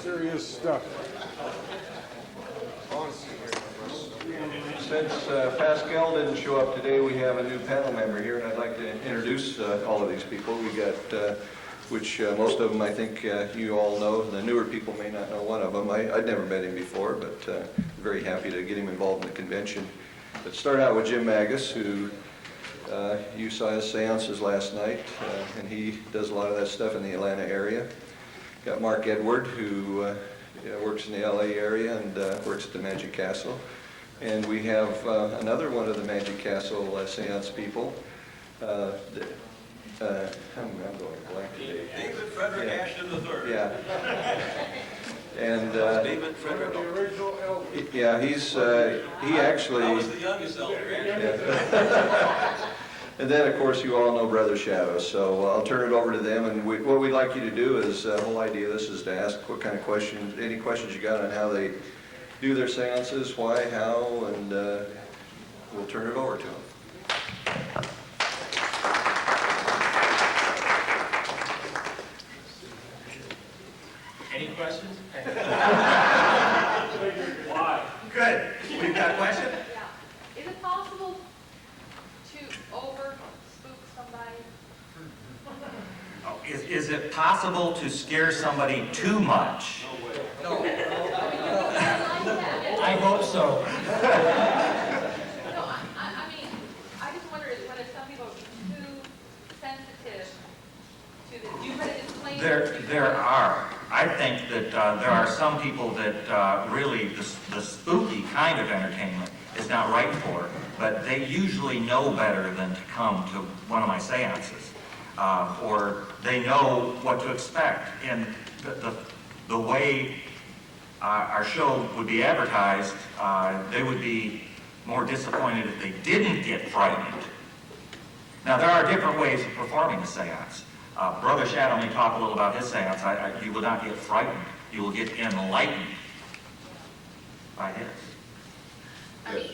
serious stuff. Since Pascal didn't show up today, we have a new panel member here, and I'd like to introduce all of these people. We got, which most of them I think you all know. The newer people may not know one of them. I'd never met him before, but very happy to get him involved in the convention. Let's start out with Jim Magus, who you saw his seances last night, and he does a lot of that stuff in the Atlanta area. Got Mark Edward, who works in the LA area and works at the Magic Castle. And we have another one of the Magic Castle seance people. I'm going blank today. David Frederick Ashton III. Yeah. And David Frederick. The original elder. yeah, he actually. I was the youngest elder. Yeah. And then, of course, you all know Brother Shadow, so I'll turn it over to them. And what we'd like you to do is, the whole idea of this is to ask what kind of questions, any questions you got on how they do their seances, why, how, and we'll turn it over to them. Any questions? Why? Good. We've got a question? Yeah. Is it possible to over-spook somebody? Oh, is it possible to scare somebody too much? No. I hope so. No, I mean, I just wonder whether some people are too sensitive to this. Do you try to explain? There are. I think that there are some people that really the spooky kind of entertainment is not right for, but they usually know better than to come to one of my seances, or they know what to expect. And the way our show would be advertised, they would be more disappointed if they didn't get frightened. Now, there are different ways of performing a seance. Brother Shadow may talk a little about his seance. You will not get frightened. You will get enlightened by his. Yes,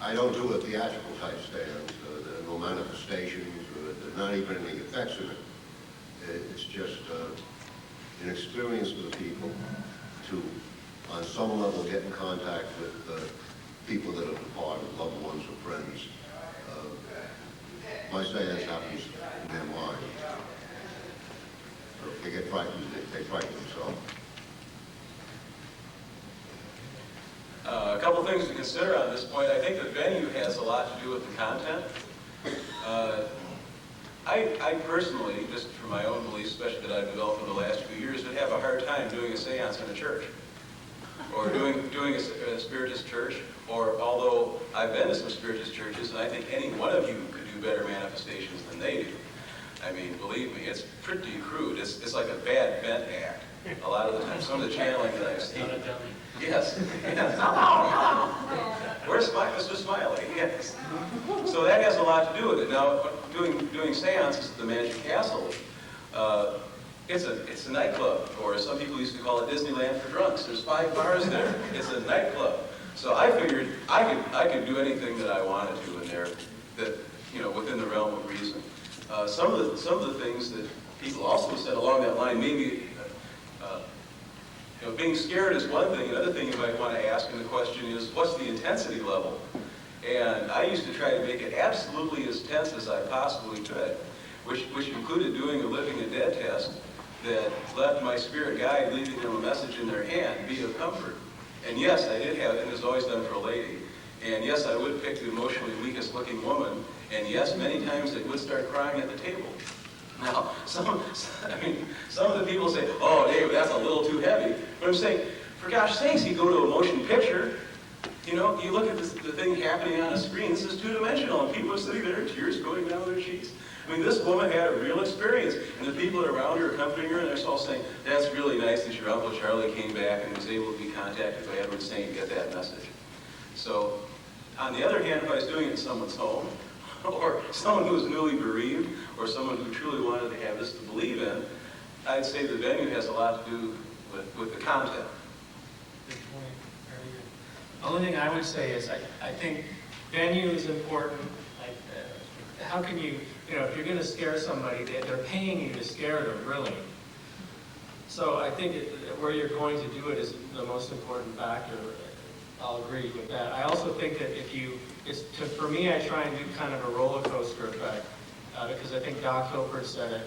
I don't do a theatrical type seance. There are no manifestations, there's not even any effects in it. It's just an experience for the people to, on some level, get in contact with people that are departed, loved ones or friends. My seance happens in their mind. So if they get frightened, they frighten themselves. A couple things to consider on this point. I think the venue has a lot to do with the content. I personally, just from my own beliefs, especially that I've developed over the last few years, would have a hard time doing a seance in a church, or doing a spiritist church, or although I've been to some spiritist churches, and I think any one of you could do better manifestations than they do. I mean, believe me, it's pretty crude. It's like a bad vent act. A lot of the time, some of the channeling that I've seen. Yes. Where's Mr. Smiley? Yes. So that has a lot to do with it. Now, doing seances at the Magic Castle, it's a nightclub, or some people used to call it Disneyland for drunks. There's 5 bars there. It's a nightclub. So I figured I could do anything that I wanted to in there, that within the realm of reason. Some of the things that people also said along that line, maybe being scared is one thing. Another thing you might want to ask in the question is, what's the intensity level? And I used to try to make it absolutely as tense as I possibly could, which included doing a living and dead test that left my spirit guide leaving them a message in their hand, be of comfort. And yes, I did have it, and it was always done for a lady. And yes, I would pick the emotionally weakest looking woman, and yes, many times they would start crying at the table. Now, some of the people say, oh, Dave, that's a little too heavy. But I'm saying, for gosh sakes, you go to a motion picture, you look at the thing happening on a screen, this is two-dimensional, and people are sitting there, tears going down their cheeks. I mean, this woman had a real experience, and the people around her accompanying her, and they're all saying, that's really nice that your Uncle Charlie came back and was able to be contacted by Edward Saint and get that message. So, on the other hand, if I was doing it in someone's home, or someone who was newly bereaved, or someone who truly wanted to have this to believe in, I'd say the venue has a lot to do with the content. Good point. Very good. The only thing I would say is I think venue is important. Like, how can you, if you're going to scare somebody, they're paying you to scare them, really. So I think where you're going to do it is the most important factor. I'll agree with that. I also think that for me, I try and do kind of a roller coaster effect, because I think Doc Hilford said it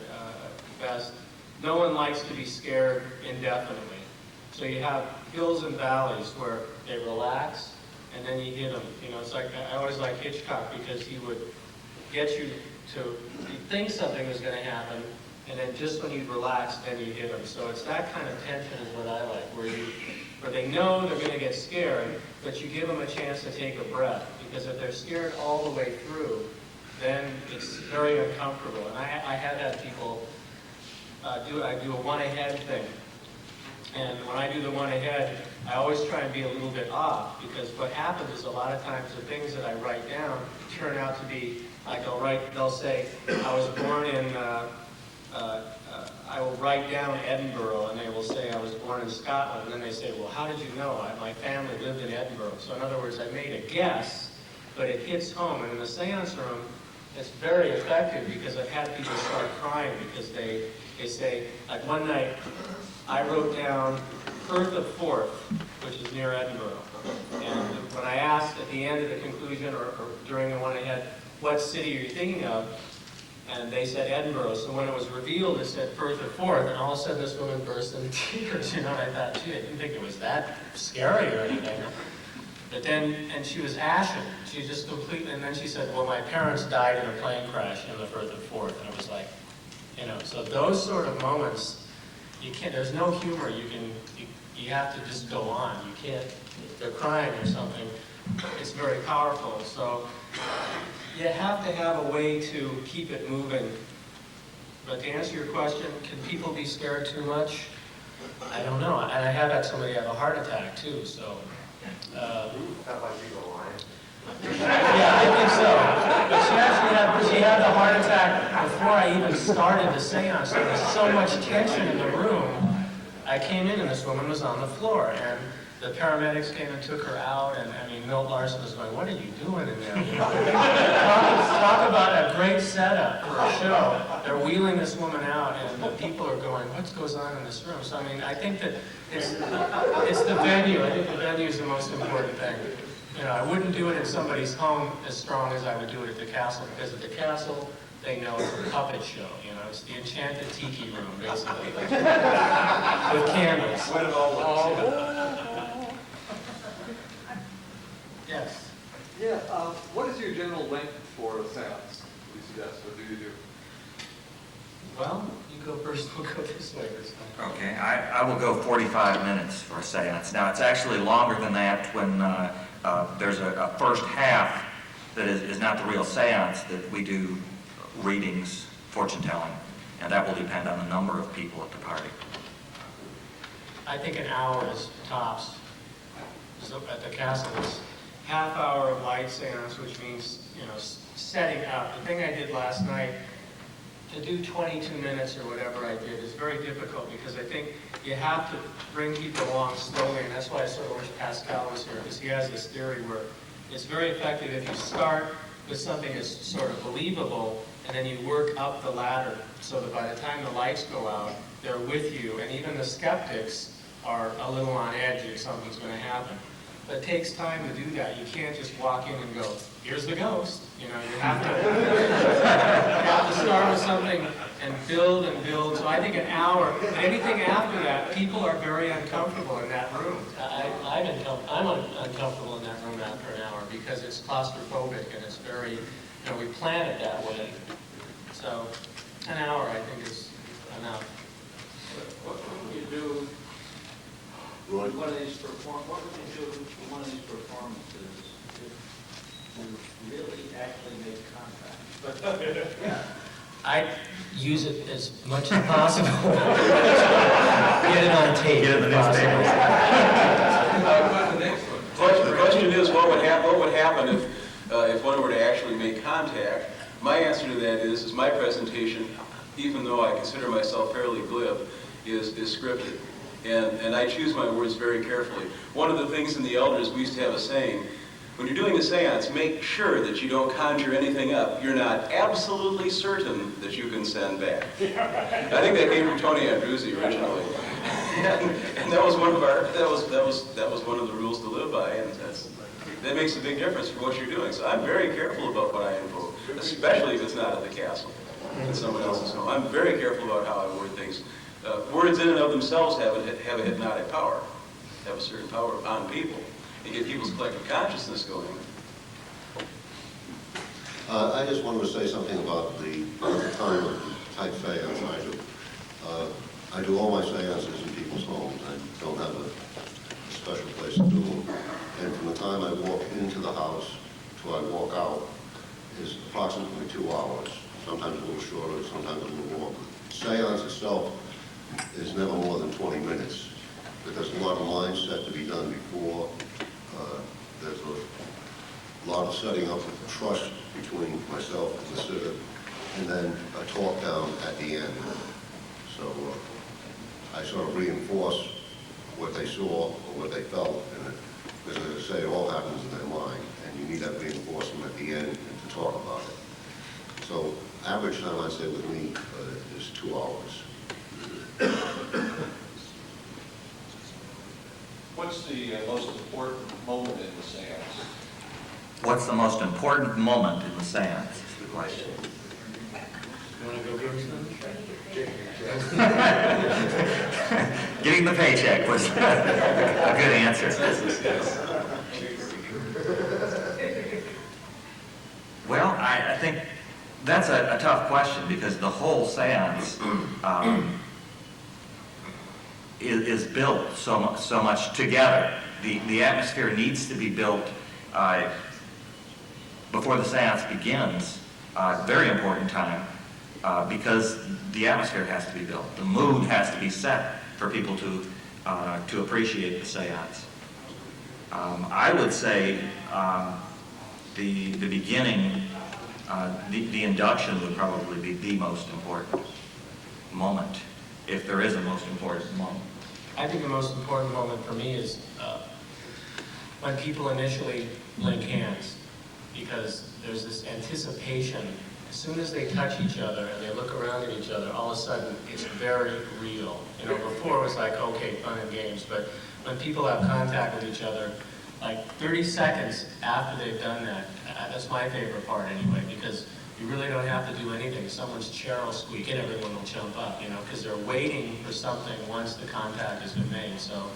best. No one likes to be scared indefinitely. So you have hills and valleys where they relax, and then you hit them. You know, it's like, I always like Hitchcock because he would get you to think something was going to happen, and then just when you relax, then you hit them. So it's that kind of tension is what I like, where they know they're going to get scared, but you give them a chance to take a breath. Because if they're scared all the way through, then it's very uncomfortable. And I have had people I do a one-ahead thing. And when I do the one ahead, I always try and be a little bit off, because what happens is a lot of times the things that I write down turn out to be, like they'll say, I was born in, I will write down Edinburgh, and they will say I was born in Scotland, and then they say, well, how did you know? My family lived in Edinburgh. So in other words, I made a guess, but it hits home. And in the seance room, it's very effective, because I've had people start crying because they say, like one night, I wrote down Firth of Forth, which is near Edinburgh. And when I asked at the end of the conclusion or during the one ahead, what city are you thinking of? And they said Edinburgh. So when it was revealed, it said Firth of Forth, and all of a sudden this woman burst into tears. You know, and I thought, gee, I didn't think it was that scary or anything. But then, and she was ashen. She just completely, and then she said, well, my parents died in a plane crash in the Firth of Forth. And it was like, you know, so those sort of moments, you can't, there's no humor. You have to just go on. You can't, if they're crying or something, it's very powerful. So you have to have a way to keep it moving. But to answer your question, can people be scared too much? I don't know. And I have had somebody have a heart attack too, so. That might be the line. Yeah, I think so. But she had the heart attack before I even started the seance. There was so much tension in the room. I came in and this woman was on the floor, and the paramedics came and took her out, and I mean, Milt Larson was going, what are you doing in there? You know? talk about a great setup for a show. They're wheeling this woman out, and the people are going, what goes on in this room? So I mean, I think that it's the venue. I think the venue is the most important thing. You know, I wouldn't do it in somebody's home as strong as I would do it at the castle, because at the castle, they know it's a puppet show. You know, it's the enchanted tiki room, basically, with candles. When it all works. Yes. Yeah, what is your general length for a seance? Do you suggest, or do you do? Well, you go first. We'll go this way this time. Okay, I will go 45 minutes for a seance. Now, it's actually longer than that when there's a first half that is not the real seance, that we do readings, fortune telling, and that will depend on the number of people at the party. I think an hour is tops. So at the castle is half hour of light seance, which means, you know, setting up. The thing I did last night, to do 22 minutes or whatever I did, is very difficult, because I think you have to bring people along slowly, and that's why I sort of wish Pascal was here, because he has this theory where it's very effective if you start with something that's sort of believable, and then you work up the ladder, so that by the time the lights go out, they're with you, and even the skeptics are a little on edge if something's going to happen. But it takes time to do that. You can't just walk in and go, here's the ghost. You know, you have to start with something and build and build. So I think an hour, but anything after that, people are very uncomfortable in that room. I'm uncomfortable in that room after an hour, because it's claustrophobic and it's very, you know, we plan it that way. So an hour, I think, is enough. What would you do what would you do for one of these performances if you really actually make contact? Yeah. I use it as much as possible. Get it on tape. Get it in the newspaper. The question is, what would happen if one were to actually make contact? My answer to that is my presentation, even though I consider myself fairly glib, is scripted. And I choose my words very carefully. One of the things in the elders, we used to have a saying, when you're doing a seance, make sure that you don't conjure anything up you're not absolutely certain that you can send back. I think that came from Tony Andruzzi originally. And that was one of our, that was one of the rules to live by, and that makes a big difference for what you're doing. So I'm very careful about what I invoke, especially if it's not at the castle, at someone else's home. I'm very careful about how I word things. Words in and of themselves have a hypnotic power, have a certain power on people. They get people's collective consciousness going. I just wanted to say something about the time of the type seance I do. I do all my seances in people's homes. I don't have a special place to do them. And from the time I walk into the house till I walk out is approximately 2 hours. Sometimes a little shorter, sometimes a little longer. Seance itself is never more than 20 minutes. There's a lot of mindset to be done before. There's a lot of setting up of trust between myself and the sitter, and then a talk down at the end. So I sort of reinforce what they saw or what they felt, and because as I say, it all happens in their mind, and you need that reinforcement at the end and to talk about it. So average time, I'd say, with me is 2 hours. What's the most important moment in the seance? What's the most important moment in the seance is the question. You want to go first then? Getting the paycheck was a good answer. Well, I think that's a tough question because the whole seance is built so much together. The atmosphere needs to be built before the seance begins. Very important time because the atmosphere has to be built. The mood has to be set for people to appreciate the seance. I would say the beginning, the induction would probably be the most important moment, if there is a most important moment. I think the most important moment for me is when people initially link hands, because there's this anticipation. As soon as they touch each other and they look around at each other, all of a sudden it's very real. You know, before it was like, okay, fun and games, but when people have contact with each other, like 30 seconds after they've done that, that's my favorite part anyway, because you really don't have to do anything. Someone's chair will squeak and everyone will jump up, you know, because they're waiting for something once the contact has been made. So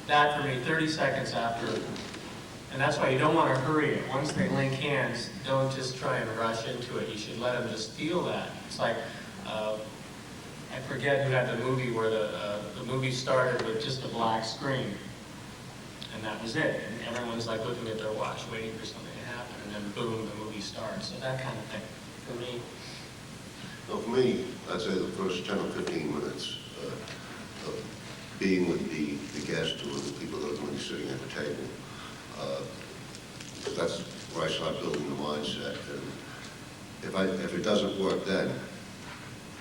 that, for me, 30 seconds after, and that's why you don't want to hurry it. Once they link hands, don't just try and rush into it. You should let them just feel that. It's like, I forget who had the movie where the movie started with just a black screen. And that was it. And everyone's like looking at their watch, waiting for something to happen. And then boom, the movie starts. So that kind of thing. For me. So for me, I'd say the first 10 or 15 minutes of being with the guest or the people that are going to be sitting at the table. That's where I start building the mindset. And if it doesn't work then,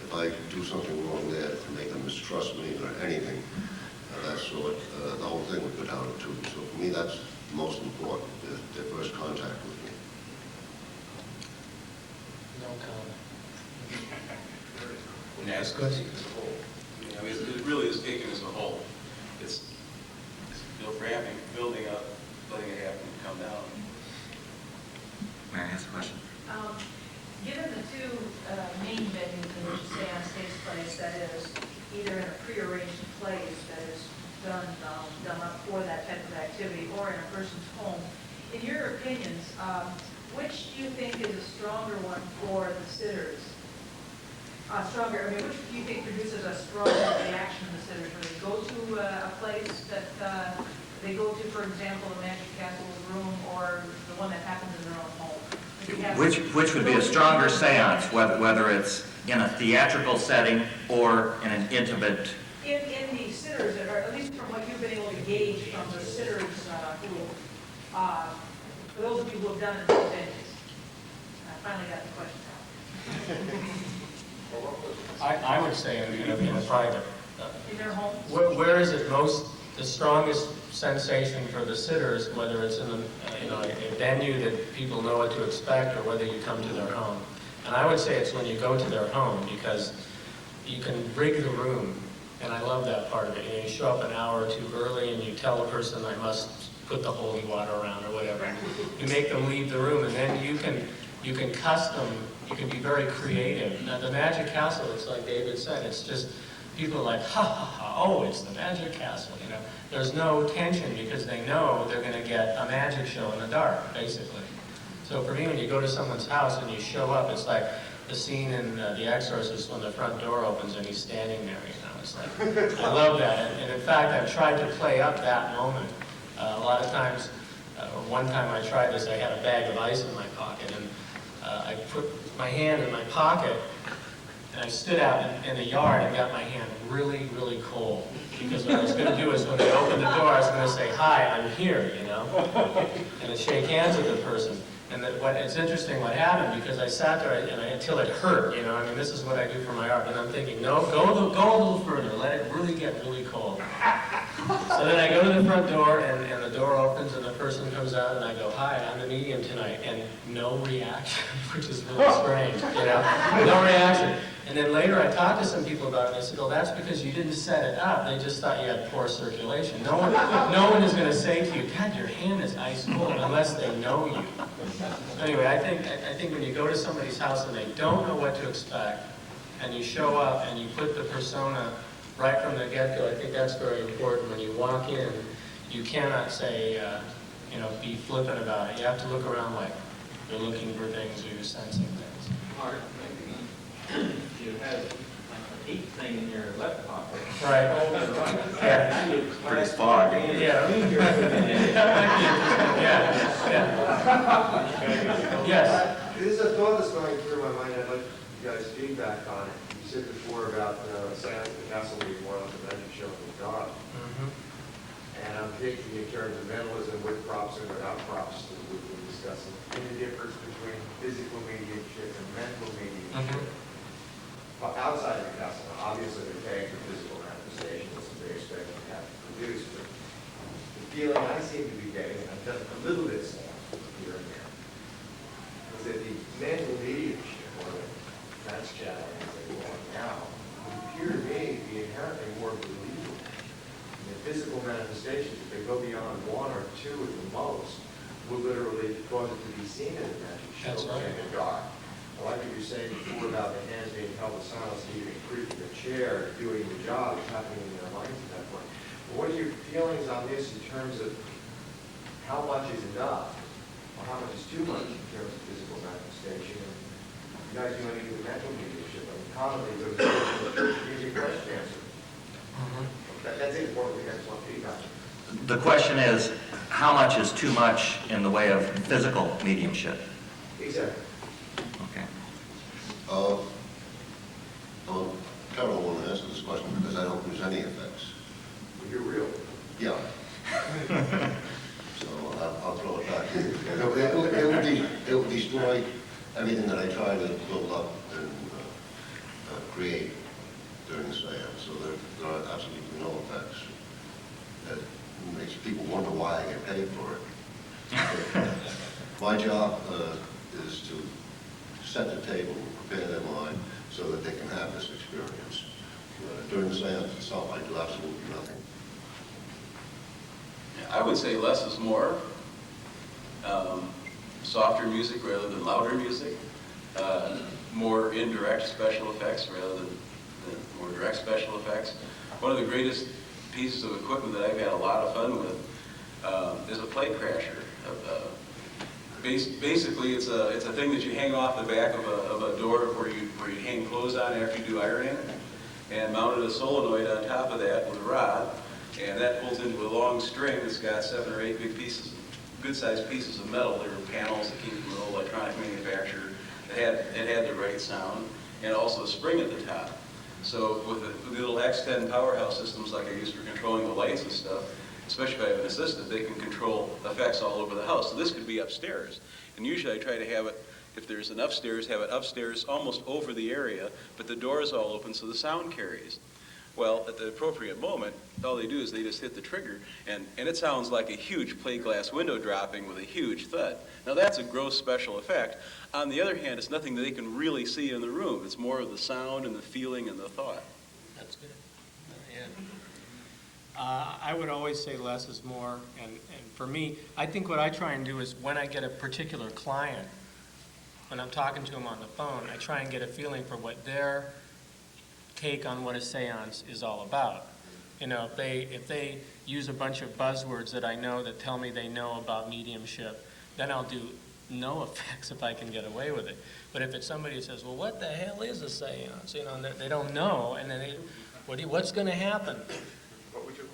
if I do something wrong there to make them mistrust me or anything, that sort, the whole thing would go down the tube. So for me, that's most important, their first contact with me. No comment. That's good. I mean, it really is taken as a whole. It's ramping, building up, letting it happen, come down. Mary has a question. Given the two main venues in which the seance takes place, that is either in a prearranged place that is done up for that type of activity, or in a person's home, in your opinions, which do you think is a stronger one for the sitters? Which do you think produces a stronger reaction to the sitters? When they go to a place that they go to, for example, a Magic Castle room, or the one that happens in their own home? Which would be a stronger seance, whether it's in a theatrical setting or in an intimate... In the sitters, or at least from what you've been able to gauge from the sitters for those of you who have done it in those venues. I finally got the question out. I would say in a private. In their homes? Where is it the strongest sensation for the sitters, whether it's in a venue that people know what to expect, or whether you come to their home? And I would say it's when you go to their home, because you can rig the room And I love that part of it. You show up an hour or two early and you tell the person, I must put the holy water around or whatever. You make them leave the room, and then you can custom, you can be very creative. Now the Magic Castle, it's like David said, it's just, people are like, ha ha ha, oh, it's the Magic Castle, you know. There's no tension because they know they're going to get a magic show in the dark, basically. So for me, when you go to someone's house and you show up, it's like the scene in The Exorcist when the front door opens and he's standing there, you know. It's like, I love that. And in fact, I've tried to play up that moment. A lot of times, one time I tried this, I had a bag of ice in my pocket, and I put my hand in my pocket, and I stood out in the yard and got my hand really, really cold. Because what I was going to do is when they opened the door, I was going to say, hi, I'm here, you know, and then shake hands with the person. And it's interesting what happened, because I sat there until it hurt, you know. I mean, this is what I do for my art. And I'm thinking, no, go a little further. Let it really get really cold. So then I go to the front door, and the door opens, and the person comes out, and I go, hi, I'm the medium tonight. And no reaction, which is really strange, you know. No reaction. And then later I talked to some people about it, and I said, well, that's because you didn't set it up. They just thought you had poor circulation. No one is going to say to you, God, your hand is ice cold, unless they know you. Anyway, I think when you go to somebody's house and they don't know what to expect, and you show up and you put the persona right from the get-go, I think that's very important. When you walk in, you cannot say, you know, be flippant about it. You have to look around like you're looking for things or you're sensing things. Mark, maybe you have a heat thing in your left pocket. Right. Yeah. Pretty foggy. Yeah. That might be interesting. Yeah. Yes. There's a thought that's going through my mind. I'd like you guys' feedback on it. You said before about Seance at the Castle being more like a magic show in the dark. And I'm thinking in terms of mentalism with props and without props that we've been discussing. And the difference between physical mediumship and mental mediumship. Outside of the castle, now, obviously they're paying for physical manifestations and they expect to have to produce, but the feeling I seem to be getting, and I've done a little bit here and there, is that the mental mediumship, or the trance channeling as they call it now, would appear to me to be inherently more believable. And the physical manifestations, if they go beyond one or two at the most, will literally cause it to be seen as a magic show. That's right. In the dark. I like what you were saying before about the hands being held in silence, even creaking the chair, doing the job, it's happening in their minds at that point. But what are your feelings on this in terms of how much is enough, or how much is too much in terms of physical manifestation? And you guys do anything with mental mediumship? I mean, commonly goes to the question answer. That's it for me. That's one feedback. The question is, how much is too much in the way of physical mediumship? Exactly. Okay. Carol will answer this question because I don't use any effects. Well, you're real. Yeah. So I'll throw it back. It will destroy everything that I try to build up and create during the seance. So there are absolutely no effects. That makes people wonder why I get paid for it. My job is to set the table, prepare their mind so that they can have this experience. During the seance itself, I do absolutely nothing. I would say less is more. Softer music rather than louder music. More indirect special effects rather than more direct special effects. One of the greatest pieces of equipment that I've had a lot of fun with is a plate crasher. Basically, it's a thing that you hang off the back of a door where you hang clothes on after you do ironing, and mounted a solenoid on top of that with a rod, and that pulls into a long string that's got 7 or 8 big pieces, good-sized pieces of metal. They were panels that came from an old electronic manufacturer that had the right sound, and also a spring at the top. So with the little X10 powerhouse systems like I use for controlling the lights and stuff, especially if I have an assistant, they can control effects all over the house. So this could be upstairs. And usually I try to have it, if there's an upstairs, have it upstairs almost over the area, but the door is all open so the sound carries. Well, at the appropriate moment, all they do is they just hit the trigger, and it sounds like a huge plate glass window dropping with a huge thud. Now that's a gross special effect. On the other hand, it's nothing that they can really see in the room. It's more of the sound and the feeling and the thought. That's good. Yeah. I would always say less is more, and for me, I think what I try and do is when I get a particular client, when I'm talking to them on the phone, I try and get a feeling for what their take on what a seance is all about. You know, if they use a bunch of buzzwords that I know that tell me they know about mediumship, then I'll do no effects if I can get away with it. But if it's somebody who says, well, what the hell is a seance? You know, and they don't know, and then what's going to happen? What would you like?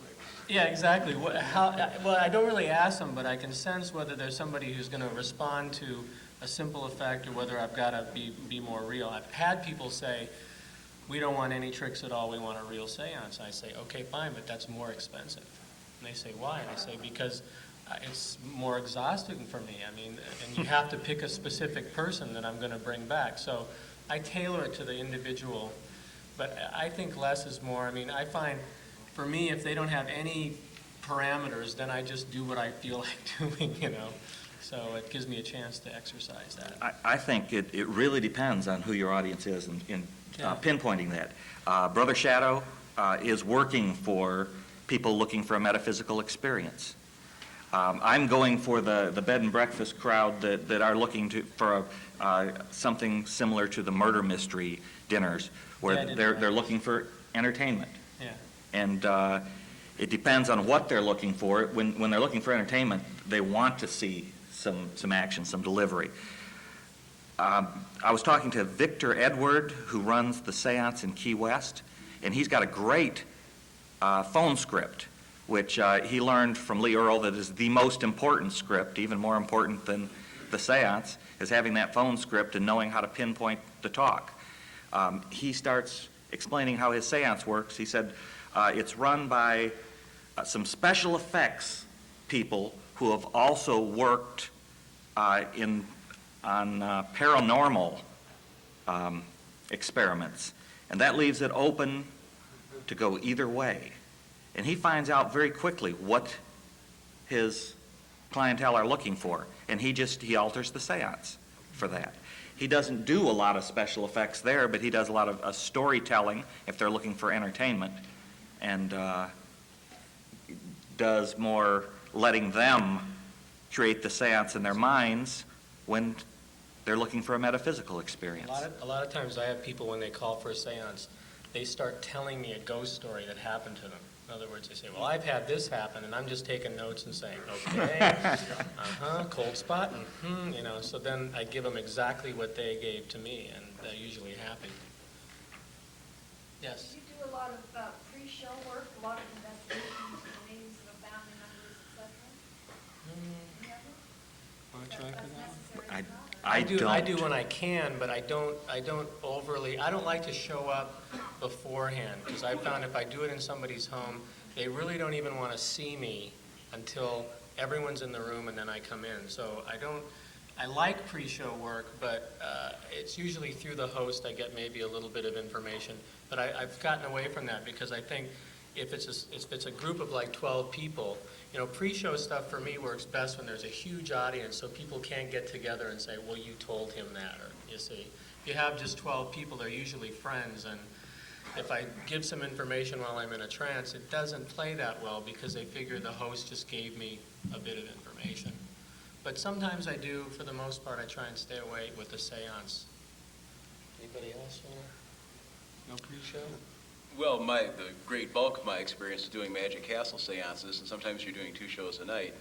Yeah, exactly. Well, I don't really ask them, but I can sense whether there's somebody who's going to respond to a simple effect or whether I've got to be more real. I've had people say, we don't want any tricks at all, we want a real seance. I say, okay, fine, but that's more expensive. And they say, why? And I say, because it's more exhausting for me. I mean, and you have to pick a specific person that I'm going to bring back. So I tailor it to the individual, but I think less is more. I mean, I find, for me, if they don't have any parameters, then I just do what I feel like doing, you know. So it gives me a chance to exercise that. I think it really depends on who your audience is in Yeah. pinpointing that. Brother Shadow is working for people looking for a metaphysical experience. I'm going for the bed and breakfast crowd that are looking for something similar to the murder mystery dinners, where they're looking for entertainment. Yeah. And it depends on what they're looking for. When they're looking for entertainment, they want to see some action, some delivery. I was talking to Victor Edward, who runs the Seance in Key West, and he's got a great phone script, which he learned from Lee Earl that is the most important script, even more important than the Seance, is having that phone script and knowing how to pinpoint the talk. He starts explaining how his Seance works. He said it's run by some special effects people who have also worked on paranormal experiments, and that leaves it open to go either way. And he finds out very quickly what his clientele are looking for, and he alters the seance for that. He doesn't do a lot of special effects there, but he does a lot of storytelling if they're looking for entertainment, and does more letting them create the seance in their minds when they're looking for a metaphysical experience. A lot of times I have people, when they call for a seance, they start telling me a ghost story that happened to them. In other words, they say, well, I've had this happen, and I'm just taking notes and saying, okay, cold spot, you know. So then I give them exactly what they gave to me, and they're usually happy. Yes? You do a lot of pre-show work, a lot of investigations of the names of the family members, etc. Want to try for that? I do when I can, but I don't like to show up beforehand, because I found if I do it in somebody's home, they really don't even want to see me until everyone's in the room and then I come in. So I like pre-show work, but it's usually through the host I get maybe a little bit of information. But I've gotten away from that, because I think if it's a group of like 12 people, you know, pre-show stuff for me works best when there's a huge audience, so people can't get together and say, well, you told him that, or you see. If you have just 12 people, they're usually friends, and if I give some information while I'm in a trance, it doesn't play that well, because they figure the host just gave me a bit of information. But sometimes I do. For the most part, I try and stay away with the seance. Anybody else? No pre-show? Well, the great bulk of my experience is doing Magic Castle seances, and sometimes you're doing 2 shows a night,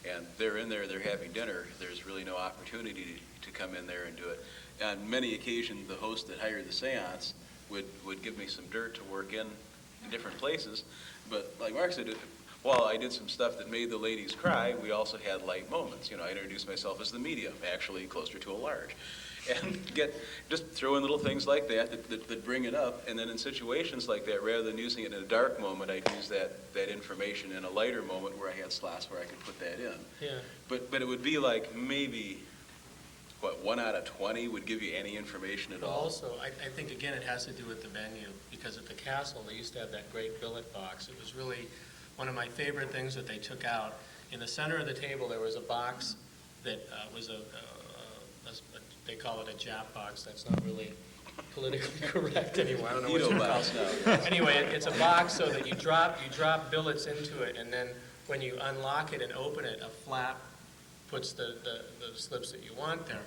and they're in there, they're having dinner. There's really no opportunity to come in there and do it. On many occasions, the host that hired the seance would give me some dirt to work in different places. But like Mark said, while I did some stuff that made the ladies cry, we also had light moments. You know, I introduced myself as the medium, actually closer to a large. And just throw in little things like that bring it up, and then in situations like that, rather than using it in a dark moment, I'd use that information in a lighter moment where I had slots where I could put that in. Yeah. But it would be like maybe, 1 out of 20 would give you any information at But all. also, I think, again, it has to do with the venue, because at the castle, they used to have that great billet box. It was really one of my favorite things that they took out. In the center of the table, there was a box that was they call it a Jap box. That's not really politically correct anymore. I don't know what Veto you call box it. now. Anyway, it's a box so that you drop billets into it, and then when you unlock it and open it, a flap puts the slips that you want there.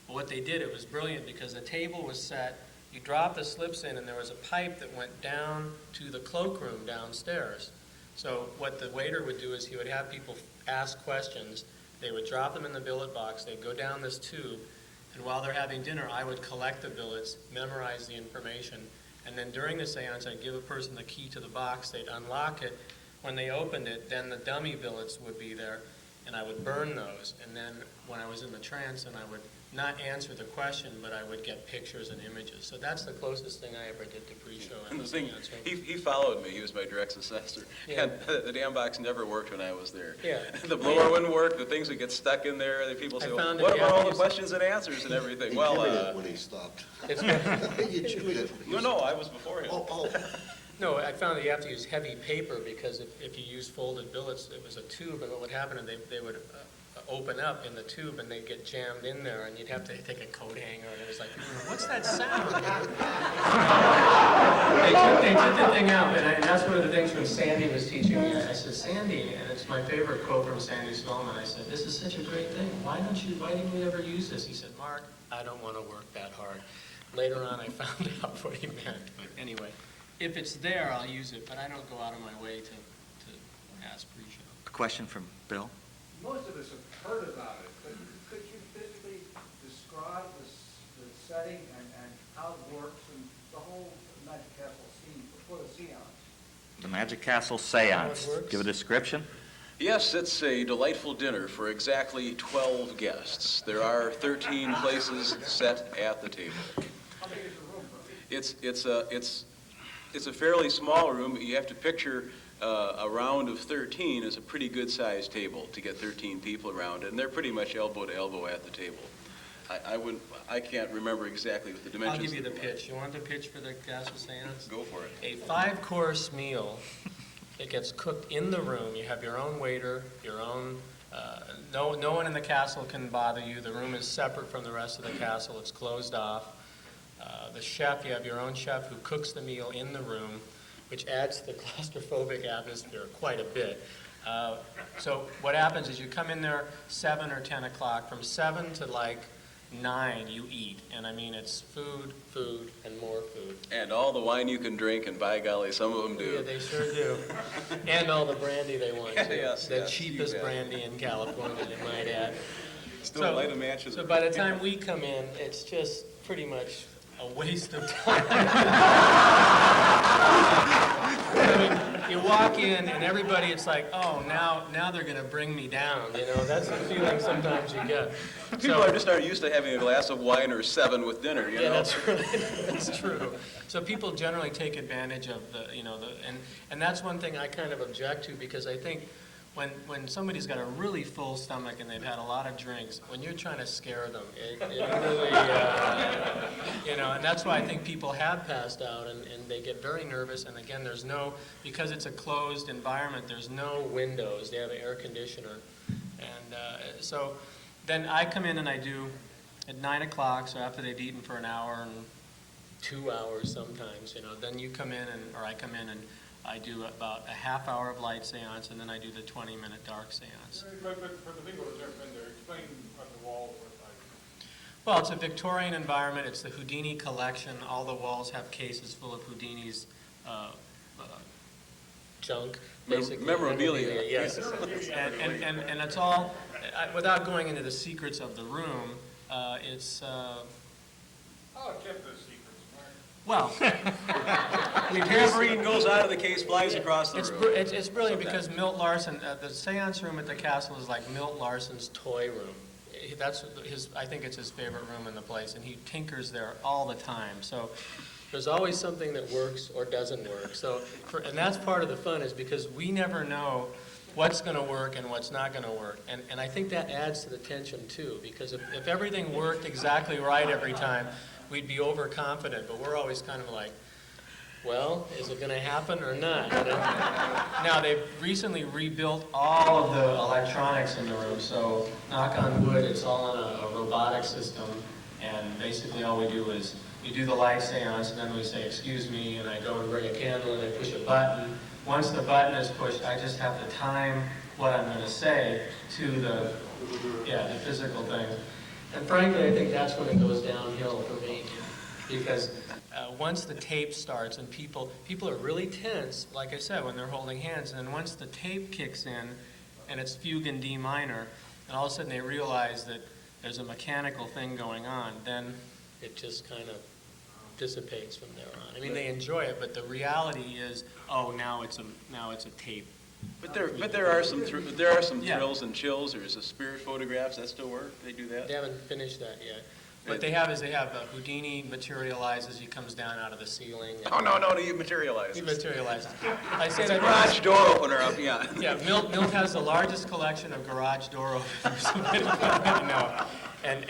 But what they did, it was brilliant because the table was set, you drop the slips in, and there was a pipe that went down to the cloakroom downstairs. So what the waiter would do is he would have people ask questions, they would drop them in the billet box, they'd go down this tube, and while they're having dinner, I would collect the billets, memorize the information, and then during the seance, I'd give a person the key to the box, they'd unlock it. When they opened it, then the dummy billets would be there, and I would burn those. And then when I was in the trance, and I would not answer the question, but I would get pictures and images. So that's the closest thing I ever did to pre-show. And the thing, he followed me. He was my direct successor. Yeah. And the damn box never worked when I was there. Yeah. The blower wouldn't work. The things would get stuck in there. The people say, I well, found it, what yeah, about all the it's- questions and answers and everything? He Well, chewed it when he stopped. It's He chewed it. no, I was before him. Oh. No, I found that you have to use heavy paper because if you use folded billets, it was a tube, and what would happen is they would open up in the tube and they'd get jammed in there, and you'd have to take a coat hanger, and it was like, what's that sound? They took the thing out, and that's one of the things when Sandy was teaching me. I said, Sandy, and it's my favorite quote from Sandy Spellman, I said, this is such a great thing. Why didn't we ever use this? He said, Mark, I don't want to work that hard. Later on, I found out what he meant, but anyway. If it's there, I'll use it, but I don't go out of my way to ask pre-show. A question from Bill? Most of us have heard about it, but could you physically describe the setting and how it works and the whole Magic Castle scene before the seance? The Magic Castle Seance. How it works? Give a description. Yes, it's a delightful dinner for exactly 12 guests. There are 13 places set at the table. How big is the room? It's a fairly small room, but you have to picture a round of 13 is a pretty good-sized table to get 13 people around, and they're pretty much elbow to elbow at the table. I can't remember exactly what the dimensions. I'll give you the pitch. You want the pitch for the Castle Seance? Go for it. A 5-course meal. It gets cooked in the room. You have your own waiter, your own. No one in the castle can bother you. The room is separate from the rest of the castle. It's closed off. The chef, you have your own chef who cooks the meal in the room, which adds to the claustrophobic atmosphere quite a bit. So what happens is you come in there 7 or 10 o'clock. From 7 to like 9, you eat. And I mean, it's food, and more food. And all the wine you can drink, and by golly, some of them do. Yeah, they sure do. And all the brandy they want, too. Yes, The yes, cheapest you bet. brandy in California, they might add. Still light a match. So by the time we come in, it's just pretty much a waste of time. I mean, you walk in and everybody, it's like, oh, now they're going to bring me down. You know, that's the feeling sometimes you get. People aren't used to having a glass of wine or 7 with dinner, you know? Yeah, that's right. That's true. So people generally take advantage of and that's one thing I kind of object to, because I think when somebody's got a really full stomach and they've had a lot of drinks, when you're trying to scare them, it really, and that's why I think people have passed out and they get very nervous. And again, because it's a closed environment, there's no windows. They have an air conditioner. And so then I come in and I do at 9 o'clock, so after they've eaten for an hour and 2 hours sometimes, then you come in or I come in and I do about a half hour of light seance, and then I do the 20-minute dark seance. But for the people who've never been there, explain what the walls look like. Well, it's a Victorian environment. It's the Houdini collection. All the walls have cases full of Houdini's junk, basically. Memorabilia. Yes. And it's all, without going into the secrets of the room, it's... Oh, kept those secrets, right? Well, Tambourine goes out of the case, flies across the room. it's brilliant because Milt Larsen, the seance room at the castle is like Milt Larsen's toy room. I think it's his favorite room in the place, and he tinkers there all the time. So there's always something that works or doesn't work. And that's part of the fun, is because we never know what's going to work and what's not going to work. And I think that adds to the tension too, because if everything worked exactly right every time, we'd be overconfident, but we're always kind of like, well, is it going to happen or not? Now, they've recently rebuilt all of the electronics in the room, so knock on wood, it's all on a robotic system, and basically all we do is you do the light seance, and then we say, excuse me, and I go and bring a candle and I push a button. Once the button is pushed, I just have to time what I'm going to say to the physical thing. And frankly, I think that's when it goes downhill for me, because once the tape starts and people are really tense, like I said, when they're holding hands, and then once the tape kicks in and it's fugue in D minor, and all of a sudden they realize that there's a mechanical thing going on, then it just kind of dissipates from there on. I mean, they enjoy it, but the reality is, oh, now it's a tape. But there are some Yeah. thrills and chills. There's a spirit photographs that still work. They do that. They haven't finished that yet. What they have Houdini materializes, he comes down out of the ceiling. Oh, no, you materialize. He materializes. I say It's a that garage door opener up, yeah. Yeah, Milt has the largest collection of garage door openers. No. And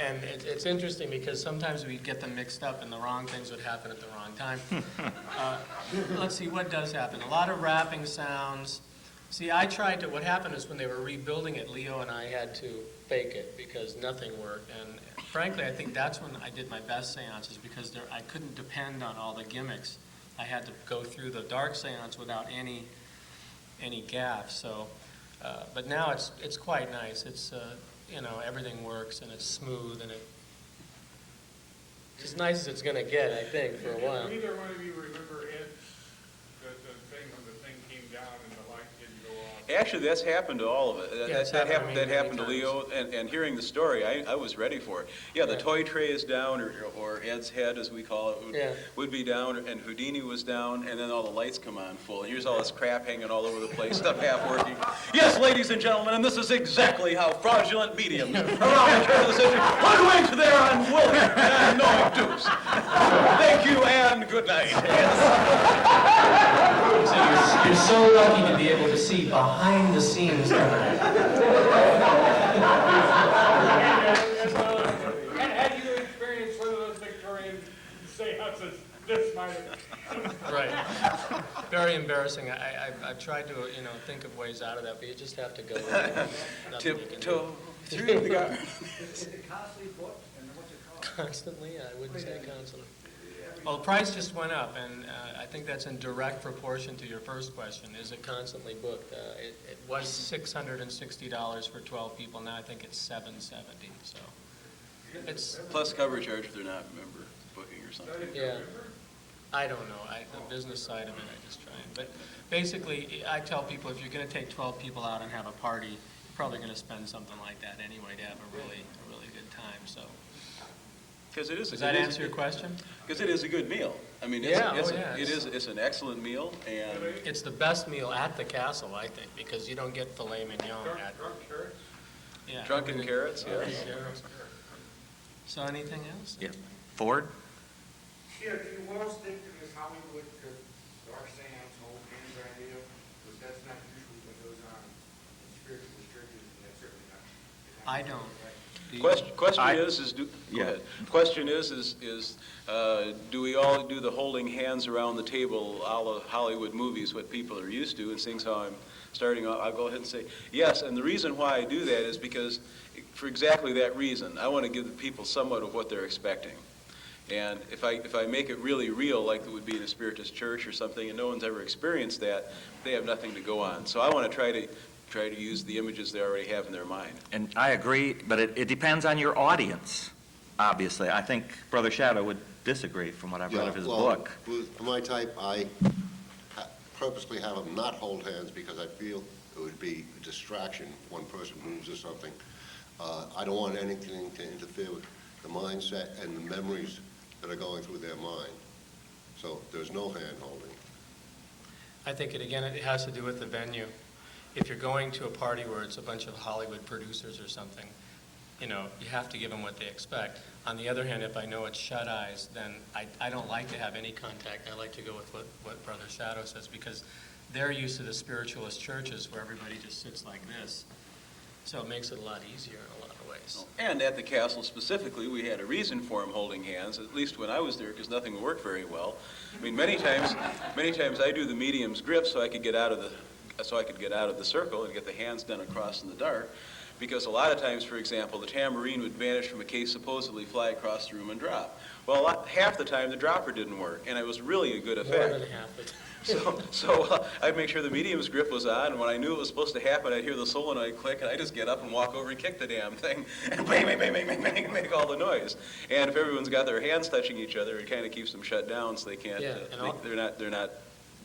it's interesting because sometimes we get them mixed up and the wrong things would happen at the wrong time. Let's see, what does happen? A lot of rapping sounds. See, what happened is when they were rebuilding it, Leo and I had to fake it because nothing worked. And frankly, I think that's when I did my best seances because I couldn't depend on all the gimmicks. I had to go through the dark seance without any gaffes. So, but now it's quite nice. It's everything works and it's smooth and it's as nice as it's going to get, I think, for a while. Neither one of you remember Ed, the thing when the thing came down and the light didn't go off? Actually, that's happened to all of it. Yeah, That many happened to times. Leo, and hearing the story, I was ready for it. Yeah, the Right. toy tray is down, or Ed's head, as we call it, would be down, and Houdini was down, and then all the lights come on full. And here's all this crap hanging all over the place, stuff half working. Yes, ladies and gentlemen, and this is exactly how fraudulent mediums around the turn of the century hoodwinked their unwilling and knowing dupes. Thank you, and good night. So you're so lucky to be able to see behind the scenes tonight. Had you experienced one of those Victorian seances, this might have... Right. Very embarrassing. I've tried to think of ways out of that, but you just have to go with it. Nothing you can do. Tiptoe through the garden. Is it constantly booked, and what's it cost? Constantly? I wouldn't say constantly. Well, the price just went up, and I think that's in direct proportion to your first question. Is it constantly booked? It was $660 for 12 people. Now I think it's $770. So it's Plus cover charge if they're not a member booking or something. yeah. I don't know. The business side of it, I just try. But basically, I tell people if you're going to take 12 people out and have a party, you're probably going to spend something like that anyway to have a really good time. So. Because it is. Does that answer your question? Because it is a good meal. I mean, it's an excellent meal, and It's the best meal at the castle, I think, because you don't get filet mignon at. Yeah. drunken carrots. Yes. So anything else? Yeah. Ford? Yeah, do you want to stick to this Hollywood dark seance, whole hands idea? Because that's not usually what goes on in spiritualist churches, and that's certainly not. I don't. Question is, do we all do the holding hands around the table, a la Hollywood movies, what people are used to? And seeing how I'm starting off, I'll go ahead and say yes. And the reason why I do that is because, for exactly that reason, I want to give the people somewhat of what they're expecting. And if I make it really real, like it would be in a Spiritist church or something, and no one's ever experienced that, they have nothing to go on. So I want to try to use the images they already have in their mind. And I agree, but it depends on your audience, obviously. I think Brother Shadow would disagree from what I've read of his book. For my type, I purposely have them not hold hands because I feel it would be a distraction if one person moves or something. I don't want anything to interfere with the mindset and the memories that are going through their mind. So there's no hand holding. I think it has to do with the venue. If you're going to a party where it's a bunch of Hollywood producers or something, you have to give them what they expect. On the other hand, if I know it's shut eyes, then I don't like to have any contact. I like to go with what Brother Shadow says, because they're used to the spiritualist churches where everybody just sits like this. So it makes it a lot easier in a lot of ways. And at the castle specifically, we had a reason for them holding hands, at least when I was there, because nothing worked very well. I mean, many times I do the medium's grip so I could get out of the circle and get the hands done across in the dark, Because a lot of times, for example, the tambourine would vanish from a case, supposedly fly across the room and drop. Well, half the time the dropper didn't work, and it was really a good effect. More than half the time. So I'd make sure the medium's grip was on, and when I knew it was supposed to happen, I'd hear the solenoid click, and I'd just get up and walk over and kick the damn thing, and bang, bang, bang, bang, bang, bang, make all the noise. And if everyone's got their hands touching each other, it kind of keeps them shut down, so they can't. Yeah, they're not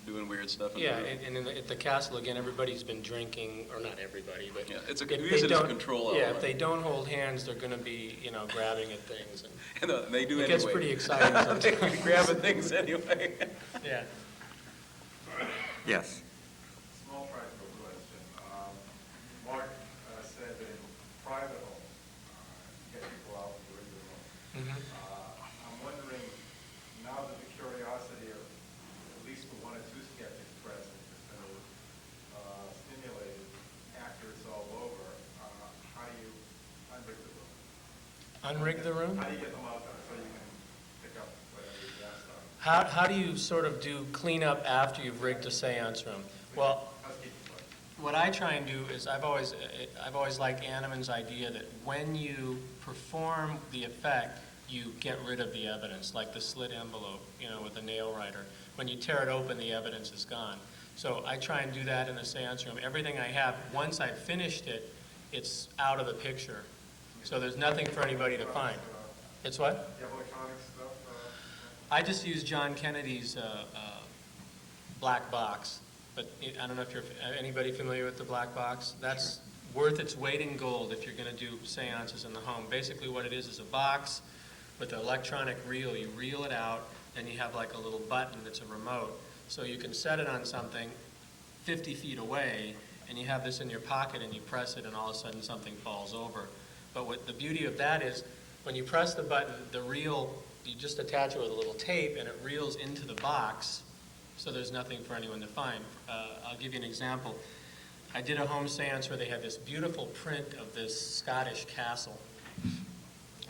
doing weird stuff. In Yeah, the room. and at the castle, again, everybody's been drinking, or not everybody, but. Yeah, if we they use it as a don't- control Yeah, element. if they don't hold hands, they're gonna be, grabbing at things, and And they do it anyway. gets pretty exciting They sometimes. be grabbing things anyway. Yeah. Yes. Small practical question. Mark said that in private homes, get people out to rig the room. I'm wondering, now that the curiosity of at least the one or two skeptics present has been stimulated after it's all over, how do you unrig the room? Unrig the room? How do you get them out there so you can pick up whatever you asked on? How do you sort of do cleanup after you've rigged a seance room? Well, what I try and do is I've always liked Animan's idea that when you perform the effect, you get rid of the evidence, like the slit envelope, with a nail writer. When you tear it open, the evidence is gone. So I try and do that in a seance room. Everything I have, once I've finished it, it's out of the picture. So there's nothing for anybody to find. It's what? You have electronic stuff? I just use John Kennedy's black box, but I don't know if anybody familiar with the black box? That's worth its weight in gold if you're going to do seances in the home. Basically what it is a box with an electronic reel. You reel it out, and you have like a little button that's a remote. So you can set it on something 50 feet away, and you have this in your pocket, and you press it, and all of a sudden something falls over. But what the beauty of that is, when you press the button, the reel, you just attach it with a little tape, and it reels into the box, so there's nothing for anyone to find. I'll give you an example. I did a home seance where they had this beautiful print of this Scottish castle.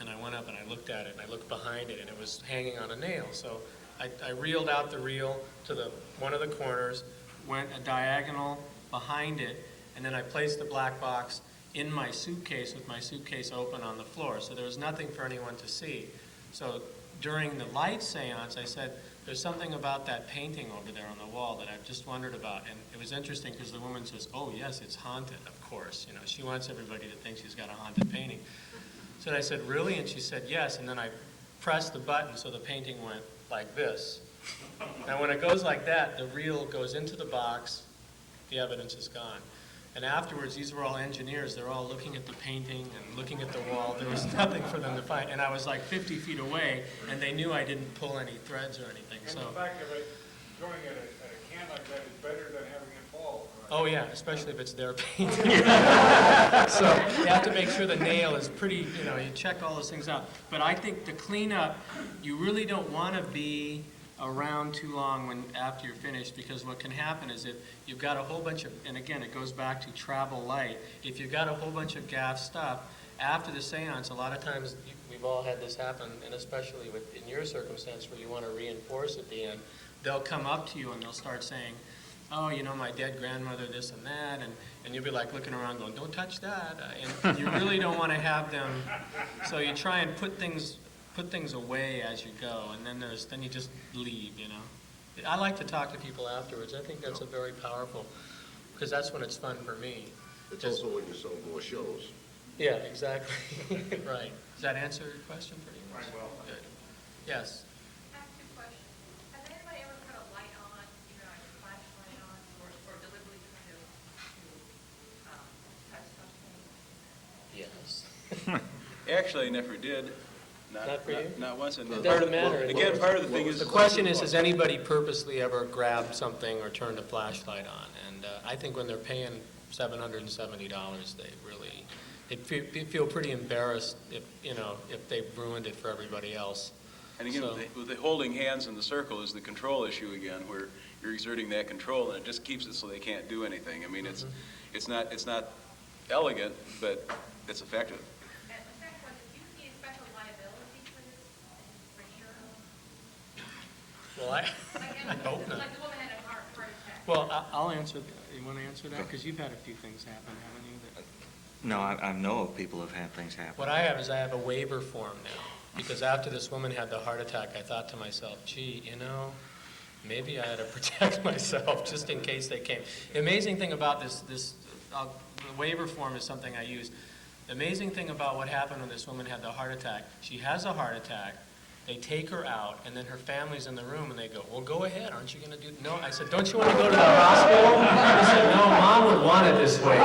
And I went up and I looked at it, and I looked behind it, and it was hanging on a nail. So I reeled out the reel to one of the corners, went a diagonal behind it, and then I placed the black box in my suitcase with my suitcase open on the floor. So there was nothing for anyone to see. So during the light seance, I said, there's something about that painting over there on the wall that I've just wondered about. And it was interesting because the woman says, oh, yes, it's haunted, of course. She wants everybody to think she's got a haunted painting. So I said, really? And she said, yes. And then I pressed the button so the painting went like this. Now, when it goes like that, the reel goes into the box, the evidence is gone. And afterwards, these were all engineers. They're all looking at the painting and looking at the wall. There was nothing for them to find. And I was like 50 feet away, and they knew I didn't pull any threads or anything. And So. the fact of it, going at a can like that is better than having it fall. Right? Oh, yeah, especially if it's their painting. So you have to make sure the nail is pretty, you check all those things out. But I think the cleanup, you really don't want to be around too long after you're finished, because what can happen is if you've got a whole bunch of, and again, it goes back to travel light, if you've got a whole bunch of gaff stuff, after the seance, a lot of times, we've all had this happen, and especially in your circumstance where you want to reinforce at the end, they'll come up to you and they'll start saying, oh, my dead grandmother, this and that, and you'll be like looking around going, don't touch that, and you really don't want to have them, so you try and put things away as you go, and then you just leave, I like to talk to people afterwards. I think that's a very powerful, because that's when it's fun for me. It's also when you sell more shows. Yeah, exactly. Right. Does that answer your question pretty much? Right, well. Good. Yes. I have two questions. Has anybody ever put a light on, like a flashlight on, or deliberately kind of touch something? Yes. Actually, I never did. Not for you? Not once. And It doesn't matter. Again, part of the thing is... The question is, has anybody purposely ever grabbed something or turned a flashlight on? And I think when they're paying $770, they feel pretty embarrassed if they've ruined it for everybody else. And again, with the holding hands in the circle is the control issue again, where you're exerting that control, and it just keeps it so they can't do anything. I mean, it's not elegant, but it's effective. And the second one, do you see a special liability for this, for insurance? Well, I hope not. Like the woman had a heart attack. Well, I'll answer. You want to answer that? Because you've had a few things happen, haven't you? No, I know of people who've had things happen. What I have is I have a waiver form now, because after this woman had the heart attack, I thought to myself, gee, maybe I had to protect myself just in case they came. The amazing thing about the waiver form is something I use. The amazing thing about what happened when this woman had the heart attack, she has a heart attack, they take her out, and then her family's in the room, and they go, well, go ahead, aren't you going to do... No, I said, don't you want to go to the hospital? They said, no, Mom would want it this way. We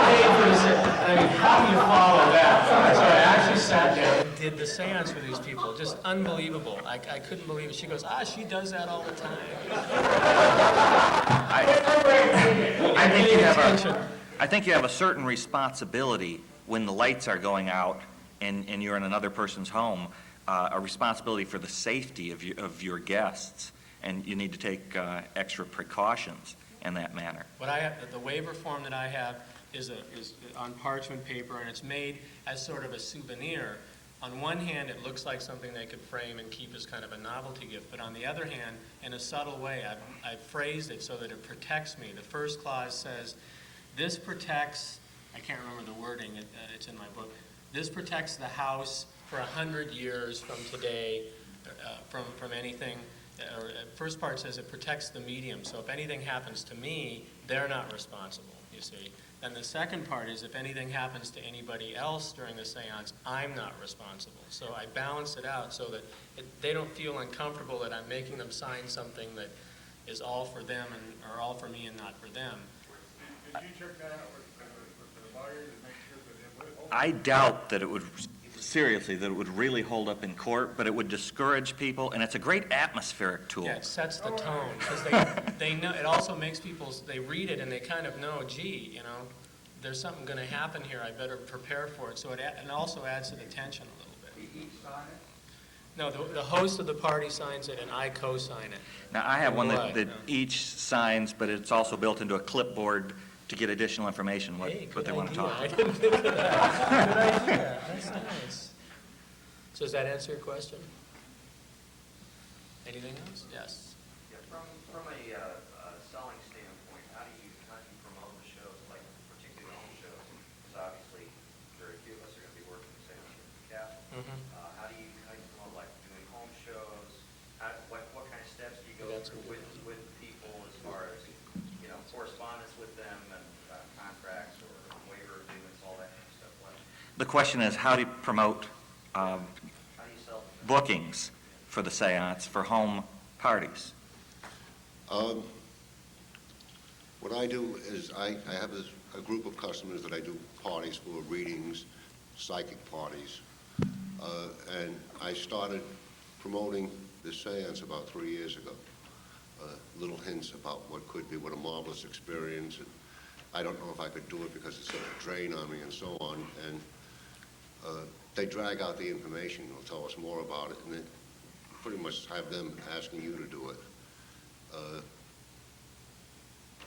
paid for this. I mean, how do you follow that? So I actually sat down and did the seance for these people. Just unbelievable. I couldn't believe it. She goes, she does that all the time. I think you have a certain responsibility when the lights are going out and you're in another person's home, a responsibility for the safety of your guests, and you need to take extra precautions in that manner. What I have, the waiver form that I have is on parchment paper, and it's made as sort of a souvenir. On one hand, it looks like something they could frame and keep as kind of a novelty gift, but on the other hand, in a subtle way, I've phrased it so that it protects me. The first clause says, this protects, I can't remember the wording, it's in my book, this protects the house for 100 years from today, from anything. Or first part says it protects the medium, so if anything happens to me, they're not responsible, you see. And the second part is if anything happens to anybody else during the seance, I'm not responsible. So I balance it out so that they don't feel uncomfortable that I'm making them sign something that is all for them or all for me and not for them. Did you check that out with the lawyer to make sure that it would hold? I doubt that it would, seriously, that it would really hold up in court, but it would discourage people, and it's a great atmospheric tool. Yeah, it sets the tone, because they know, it also makes people, they read it and they kind of know, gee, there's something going to happen here, I better prepare for it. So it also adds to the tension a little bit. Do you each sign it? No, the host of the party signs it and I co-sign it. Now, I have one that Right. each signs, but it's also built into a clipboard to get additional information, what Hey, they want to talk I to. didn't think of that. Good idea. That's nice. So does that answer your question? Anything else? Yes. Yeah, from a selling standpoint, how do you promote the shows, like particularly home shows? Because obviously, very few of us are going to be working the same with the castle. Mhm. How do you promote, like doing home shows? What kind of steps do you go That's through with people as far as correspondence with them and contracts or waiver agreements, all that kind of stuff? The question is, how do you promote How do you sell them? bookings for the seance for home parties? What I do is I have a group of customers that I do parties for, readings, psychic parties. And I started promoting this seance about 3 years ago. Little hints about what could be, what a marvelous experience. And I don't know if I could do it because it's such a drain on me and so on. And they drag out the information. They'll tell us more about it. And then pretty much have them asking you to do it.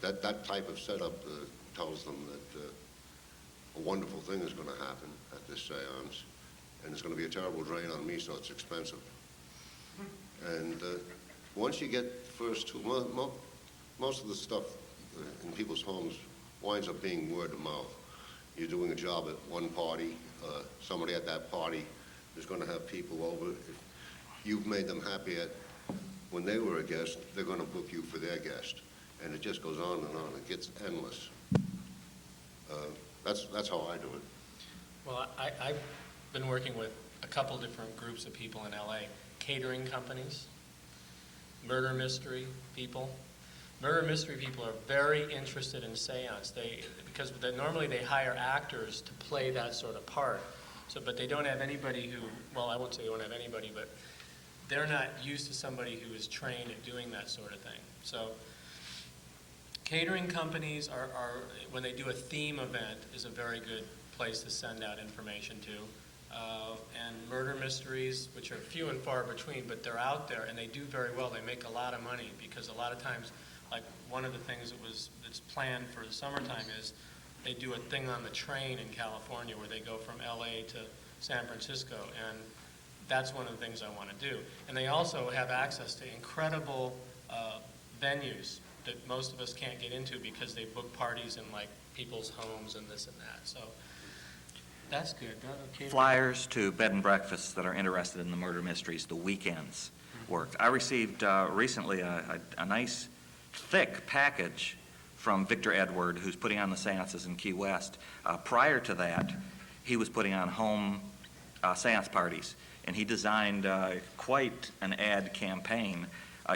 That type of setup tells them that a wonderful thing is going to happen at this seance, and it's going to be a terrible drain on me, so it's expensive. And once you get first two, most of the stuff in people's homes winds up being word of mouth. You're doing a job at one party, somebody at that party is going to have people over. If you've made them happy when they were a guest, they're going to book you for their guest. And it just goes on and on. It gets endless. That's how I do it. Well, I've been working with a couple different groups of people in LA. Catering companies, murder mystery people. Murder mystery people are very interested in seance. Because normally they hire actors to play that sort of part. But they don't have anybody who, well, I won't say they don't have anybody, but they're not used to somebody who is trained at doing that sort of thing. So catering companies are when they do a theme event, is a very good place to send out information to. And murder mysteries, which are few and far between, but they're out there and they do very well. They make a lot of money because a lot of times, like one of the things that's planned for the summertime is they do a thing on the train in California where they go from LA to San Francisco, and that's one of the things I want to do. And they also have access to incredible venues, that most of us can't get into because they book parties in like people's homes and this and that. So that's good. Okay. Flyers to bed and breakfasts that are interested in the murder mysteries, the weekends work. I received recently a nice thick package from Victor Edward, who's putting on the seances in Key West. Prior to that, he was putting on home seance parties, and he designed quite an ad campaign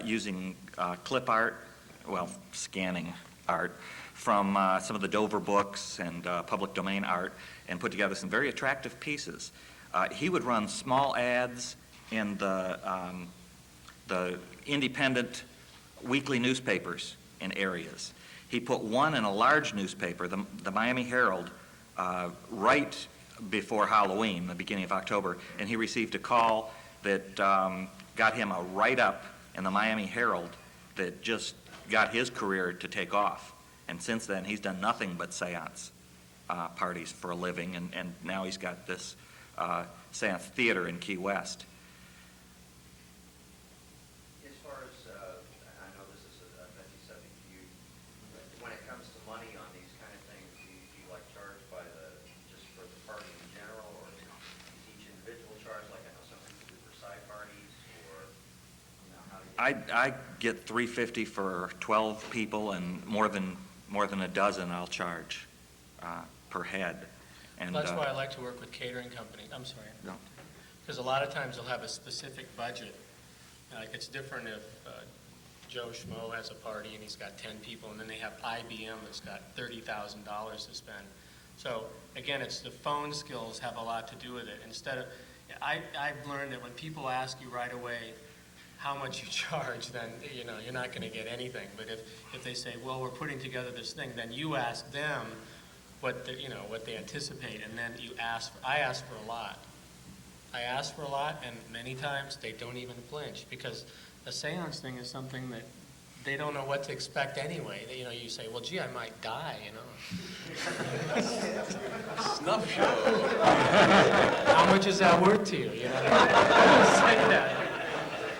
using clip art, well, scanning art, from some of the Dover books and public domain art, and put together some very attractive pieces. He would run small ads in the independent weekly newspapers in areas. He put one in a large newspaper, the Miami Herald, right before Halloween, the beginning of October, and he received a call that got him a write-up in the Miami Herald that just got his career to take off. And since then, he's done nothing but seance parties for a living, and now he's got this seance theater in Key West. As far as, I know this is a touchy subject to you, but when it comes to money on these kind of things, do you like charge by just for the party in general, or is each individual charge, like I know some people do for side parties, or, how do you? I get $350 for 12 people, and more than a dozen I'll charge per head. And that's why I like to work with catering companies. I'm sorry. No. Because a lot of times they'll have a specific budget. Like it's different if Joe Schmo has a party and he's got 10 people, and then they have IBM that's got $30,000 to spend. So again, it's the phone skills have a lot to do with it. Instead of, I've learned that when people ask you right away how much you charge, then you're not going to get anything. But if they say, well, we're putting together this thing, then you ask them what they anticipate, and then I ask for a lot. I ask for a lot, and many times they don't even flinch, because a seance thing is something that they don't know what to expect anyway. You say, well, gee, I might die, Snuff show. How much is that worth to you? Say that.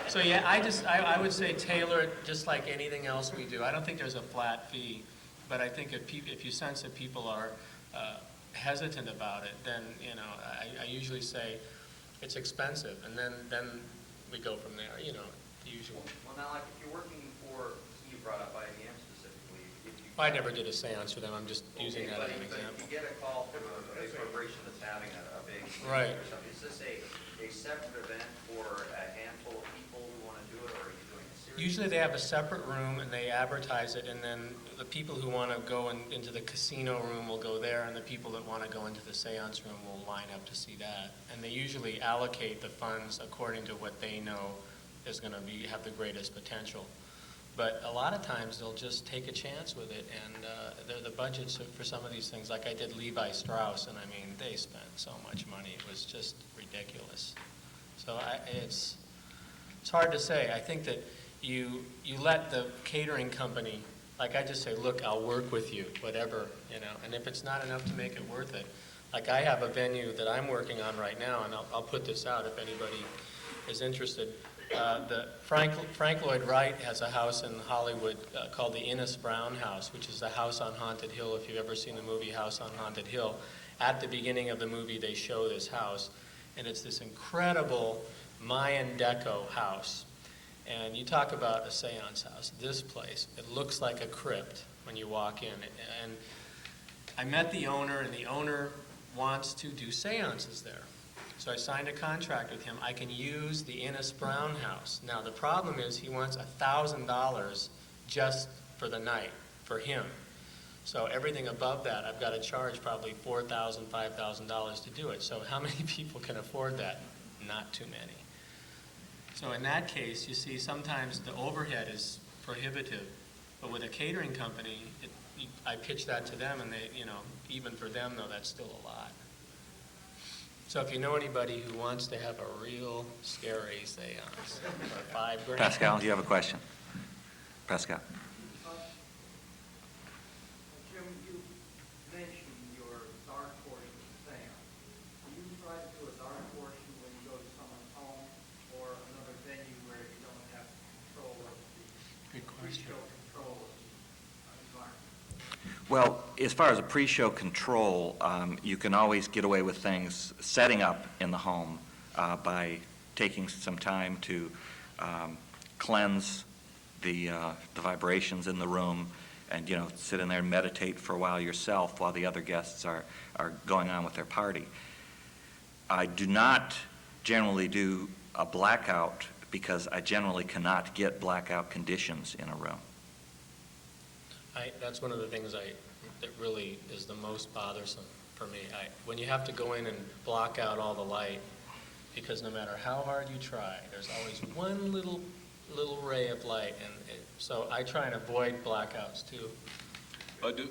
So yeah, I would say tailor it just like anything else we do. I don't think there's a flat fee, but I think if you sense that people are hesitant about it, then I usually say it's expensive, and then we go from there. The usual. Well, now, like if you're working for, you brought up IBM specifically. I never did a seance for them. I'm just using that as an But example. if you get a call from a big corporation that's having a big Right. or something, is this a separate event for a handful of people who want to do it, or are you doing a series? Usually they have a separate room and they advertise it, and then the people who want to go into the casino room will go there, and the people that want to go into the seance room will line up to see that. And they usually allocate the funds according to what they know is going to have the greatest potential. But a lot of times they'll just take a chance with it, and the budgets for some of these things, like I did Levi Strauss, and I mean, they spent so much money. It was just ridiculous. So it's hard to say. I think that you let the catering company, like I just say, look, I'll work with you, whatever, and if it's not enough to make it worth it. Like I have a venue that I'm working on right now, and I'll put this out if anybody is interested. The Frank Lloyd Wright has a house in Hollywood called the Innes Brown House, which is the house on Haunted Hill. If you've ever seen the movie House on Haunted Hill, at the beginning of the movie they show this house, and it's this incredible Mayan deco house. And you talk about a seance house. This place, it looks like a crypt when you walk in. And I met the owner, and the owner wants to do seances there. So I signed a contract with him. I can use the Innes Brown house. Now the problem is he wants $1,000 just for the night, for him. So everything above that, I've got to charge probably $4,000, $5,000 to do it. So how many people can afford that? Not too many. So in that case, you see, sometimes the overhead is prohibitive. But with a catering company, I pitch that to them, and they, even for them though, that's still a lot. So if you know anybody who wants to have a real scary seance for $5,000. Pascal, do you have a question? Pascal. Jim, you mentioned your dark portion of the seance. Do you try to do a dark portion when you go to someone's home, or another venue where you don't have control of the Good question. pre-show control of the Well, as far as a pre-show control, you can always get away with things setting up in the home by taking some time to cleanse the vibrations in the room, and sit in there and meditate for a while yourself while the other guests are going on with their party. I do not generally do a blackout because I generally cannot get blackout conditions in a room. That's one of the things that really is the most bothersome for me. When you have to go in and block out all the light, because no matter how hard you try, there's always one little ray of light, and so I try and avoid blackouts too.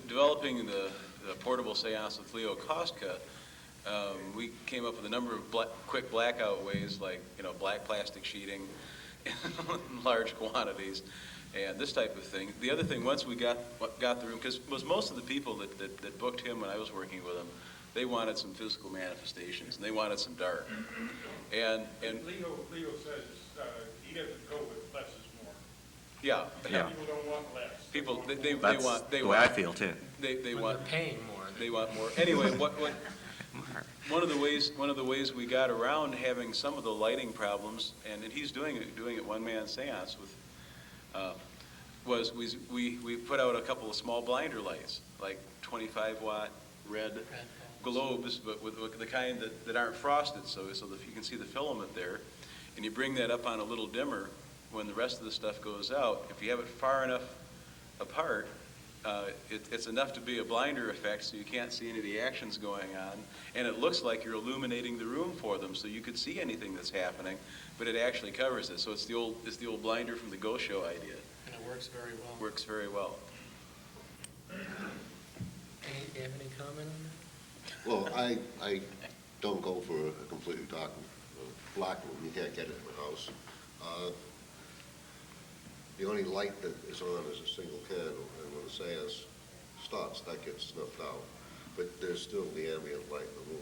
Developing the portable seance with Leo Kostka, we came up with a number of quick blackout ways, like black plastic sheeting in large quantities, and this type of thing. The other thing, once we got the room, because most of the people that booked him when I was working with him, they wanted some physical manifestations and they wanted some dark. And Leo says he doesn't go with less is more. Yeah. People don't want less. People they That's want the way I feel too. They want They're paying more. They want more. Anyway, one of the ways we got around having some of the lighting problems, and he's doing it one-man seance with, was we put out a couple of small blinder lights, like 25-watt red globes, but with the kind that aren't frosted, so that you can see the filament there, and you bring that up on a little dimmer when the rest of the stuff goes out. If you have it far enough apart, it's enough to be a blinder effect, so you can't see any of the actions going on, and it looks like you're illuminating the room for them, so you could see anything that's happening, but it actually covers it. So it's the old blinder from the Go Show idea. And it works very well. Works very well. Do you have any comment on that? Well, I don't go for a completely dark black room. You can't get it in the house. The only light that is on is a single candle, and when the seance starts, that gets snuffed out. But there's still the ambient light in the room.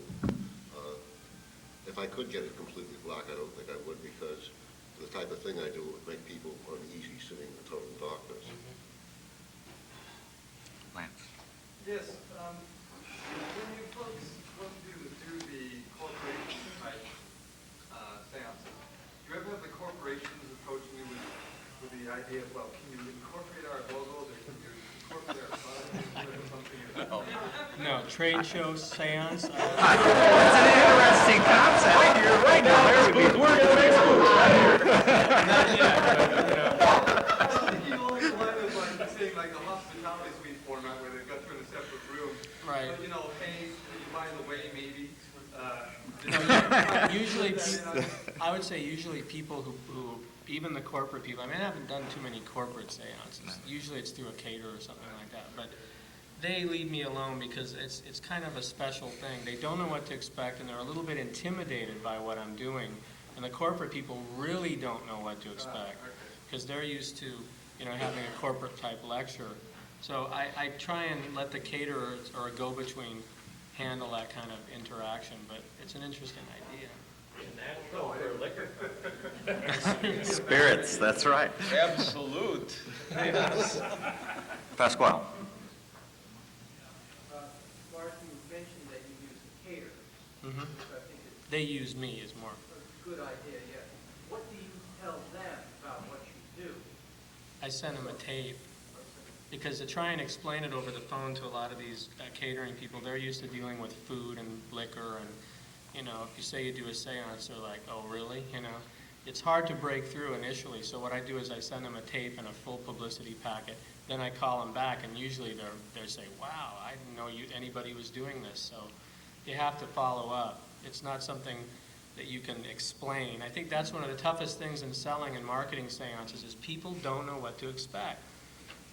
If I could get it completely black, I don't think I would, because the type of thing I do would make people uneasy sitting in total darkness. Lance. Yes, when you folks want to do the corporation type seances, do you ever have the corporations approach me with the idea of, well, can you incorporate our logos, or can you incorporate our products or something? No, trade show seance. That's an interesting concept. You're right. We're going to make Not yet, I was thinking along the line of saying like the hospitality suite format where they've got you in a separate room. Right. But hey, by the way, maybe. Usually, I would say usually people who, even the corporate people, I mean, I haven't done too many corporate seances. Usually it's through a caterer or something like that. But they leave me alone because it's kind of a special thing. They don't know what to expect, and they're a little bit intimidated by what I'm doing. And the corporate people really don't know what to expect because they're used to, having a corporate type lecture. So I try and let the caterer or a go-between handle that kind of interaction, but it's an interesting idea. Spirits, that's right. Absolute. Pasquale. Mark, you mentioned that you use the caterer. Mm-hmm. I think it's They use me as more. a good idea, yeah. What do you tell them about what you do? I send them a tape because to try and explain it over the phone to a lot of these catering people, they're used to dealing with food and liquor, and if you say you do a seance, they're like, oh really? It's hard to break through initially. So what I do is I send them a tape and a full publicity packet. Then I call them back, and usually they say, wow, I didn't know anybody was doing this. So you have to follow up. It's not something that you can explain. I think that's one of the toughest things in selling and marketing seances is people don't know what to expect.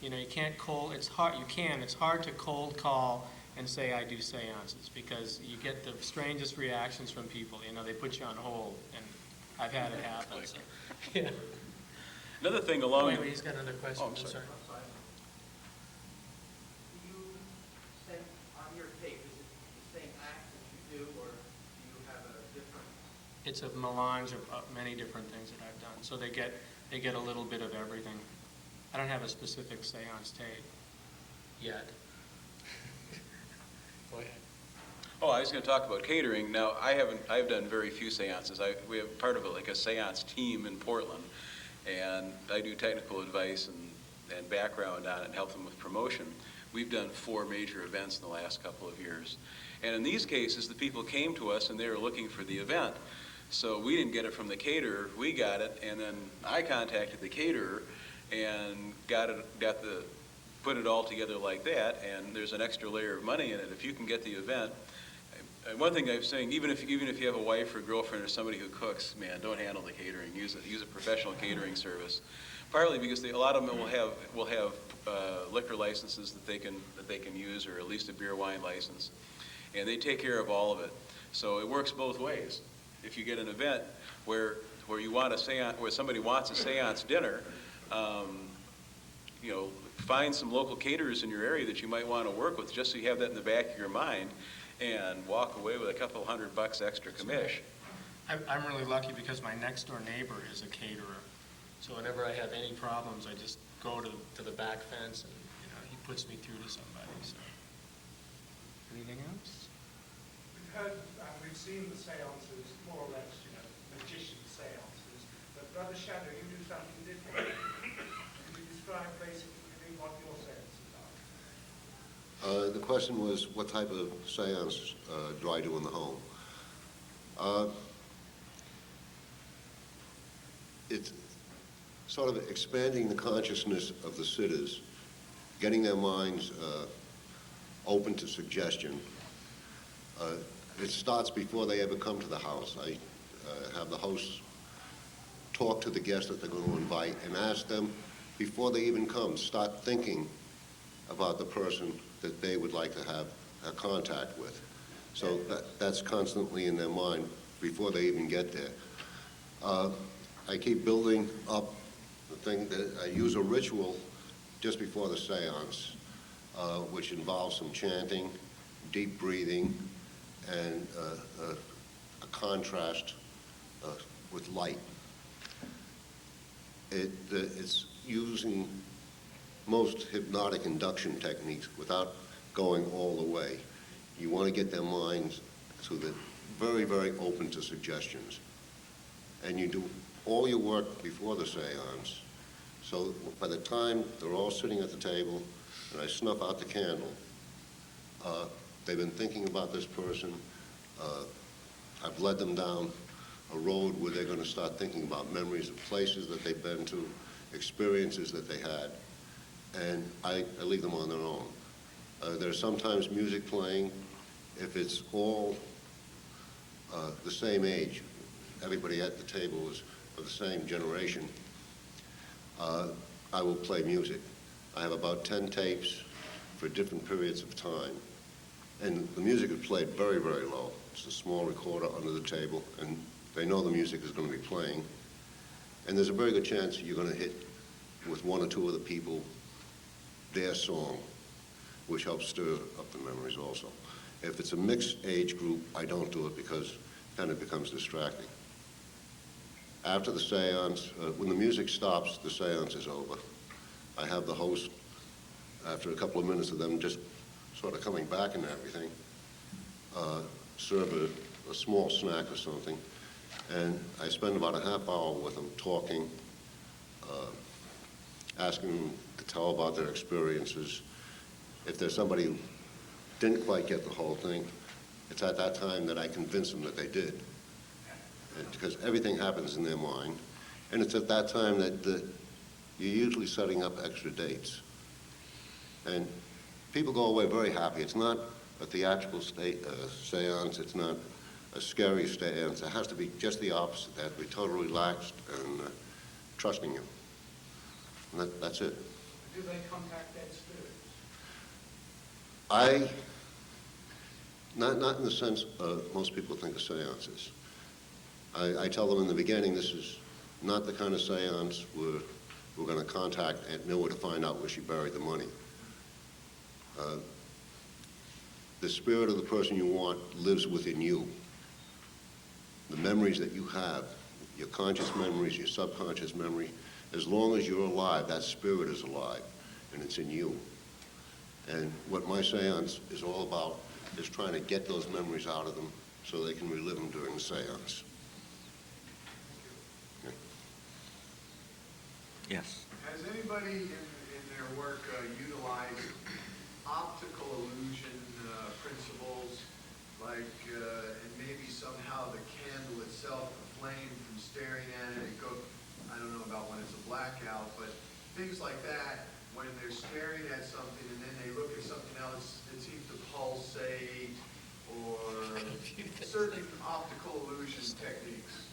You can't it's hard to cold call and say I do seances because you get the strangest reactions from people. They put you on hold, and I've had it happen. So, yeah. Another thing along... Wait, he's got another question. Oh, I'm sorry. Do you say on your tape, is it the same act that you do, or do you have a different? It's a melange of many different things that I've done. So they get a little bit of everything. I don't have a specific seance tape yet. Oh, I was going to talk about catering. Now, I've done very few seances. We have part of it like a seance team in Portland, and I do technical advice and background on it and help them with promotion. We've done 4 major events in the last couple of years. And in these cases, the people came to us and they were looking for the event. So we didn't get it from the caterer, we got it, and then I contacted the caterer and put it all together like that, and there's an extra layer of money in it. If you can get the event, and one thing I'm saying, even if you have a wife or girlfriend or somebody who cooks, man, don't handle the catering. Use a professional catering service. Partly because a lot of them will have liquor licenses that they can use, or at least a beer wine license, and they take care of all of it. So it works both ways. If you get an event where you want a seance, where somebody wants a seance dinner, find some local caterers in your area that you might want to work with, just so you have that in the back of your mind, and walk away with a couple $100 extra commish. I'm really lucky because my next door neighbor is a caterer. So whenever I have any problems, I just go to the back fence and, he puts me through to somebody, so. Anything else? We've seen the seances, more or less, magician seances. But Brother Shadow, you do something different. Can you describe basically what your seances are? The question was, what type of seance do I do in the home? It's sort of expanding the consciousness of the sitters, getting their minds open to suggestion. It starts before they ever come to the house. I have the hosts talk to the guests that they're going to invite and ask them, before they even come, start thinking about the person that they would like to have a contact with. So that's constantly in their mind before they even get there. I keep building up the thing that I use a ritual just before the seance, which involves some chanting, deep breathing, and a contrast with light. It's using most hypnotic induction techniques without going all the way. You want to get their minds so that very, very open to suggestions. And you do all your work before the seance. So by the time they're all sitting at the table and I snuff out the candle, they've been thinking about this person. I've led them down a road where they're going to start thinking about memories of places that they've been to, experiences that they had, and I leave them on their own. There's sometimes music playing. If it's all the same age, everybody at the table is of the same generation, I will play music. I have about 10 tapes for different periods of time. And the music is played very, very low. It's a small recorder under the table, and they know the music is going to be playing. And there's a very good chance you're going to hit with one or two of the people their song, which helps stir up the memories also. If it's a mixed age group, I don't do it because then it becomes distracting. After the seance, when the music stops, the seance is over. I have the host, after a couple of minutes of them just sort of coming back and everything, serve a small snack or something, and I spend about a half hour with them talking, asking them to tell about their experiences. If there's somebody who didn't quite get the whole thing, it's at that time that I convince them that they did. Because everything happens in their mind, and it's at that time that you're usually setting up extra dates. And people go away very happy. It's not a theatrical seance, it's not a scary seance. It has to be just the opposite. They have to be totally relaxed and trusting you. And that's it. Do they contact dead spirits? Not in the sense most people think of seances. I tell them in the beginning, this is not the kind of seance where we're going to contact Aunt Noah to find out where she buried the money. The spirit of the person you want lives within you. The memories that you have, your conscious memories, your subconscious memory, as long as you're alive, that spirit is alive, and it's in you. And what my seance is all about is trying to get those memories out of them so they can relive them during the seance. Yes. Has anybody in their work utilized optical illusion principles, like, and maybe somehow the candle itself, the flame from staring at it, I don't know about when it's a blackout, but things like that, when they're staring at something and then they look at something else, it seems to pulsate, or certain optical illusion techniques.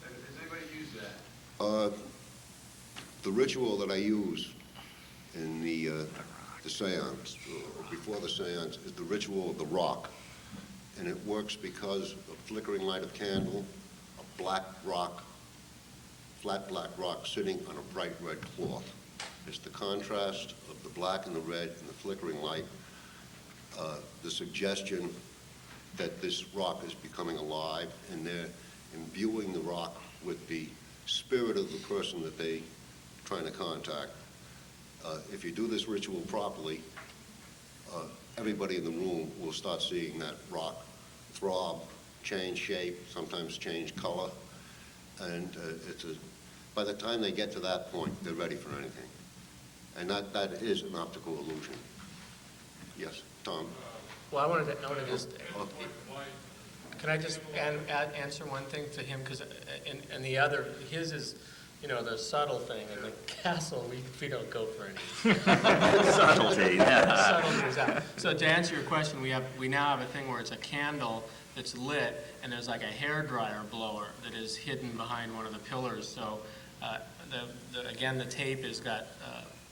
Has anybody used that? The ritual that I use in the seance, or before the seance, is the ritual of the rock. And it works because a flickering light of candle, a black rock, flat black rock sitting on a bright red cloth. It's the contrast of the black and the red and the flickering light, the suggestion that this rock is becoming alive, and they're imbuing the rock with the spirit of the person that they're trying to contact. If you do this ritual properly, everybody in the room will start seeing that rock throb, change shape, sometimes change color, and by the time they get to that point, they're ready for anything. And that is an optical illusion. Yes, Tom? Well, I wanted to just, can I just answer one thing to him? Because and the other, his is, you know, the subtle thing, and the castle, we don't go for anything. Subtlety. Subtlety is out. So to answer your question, we now have a thing where it's a candle that's lit, and there's like a hairdryer blower that is hidden behind one of the pillars. So again, the tape has got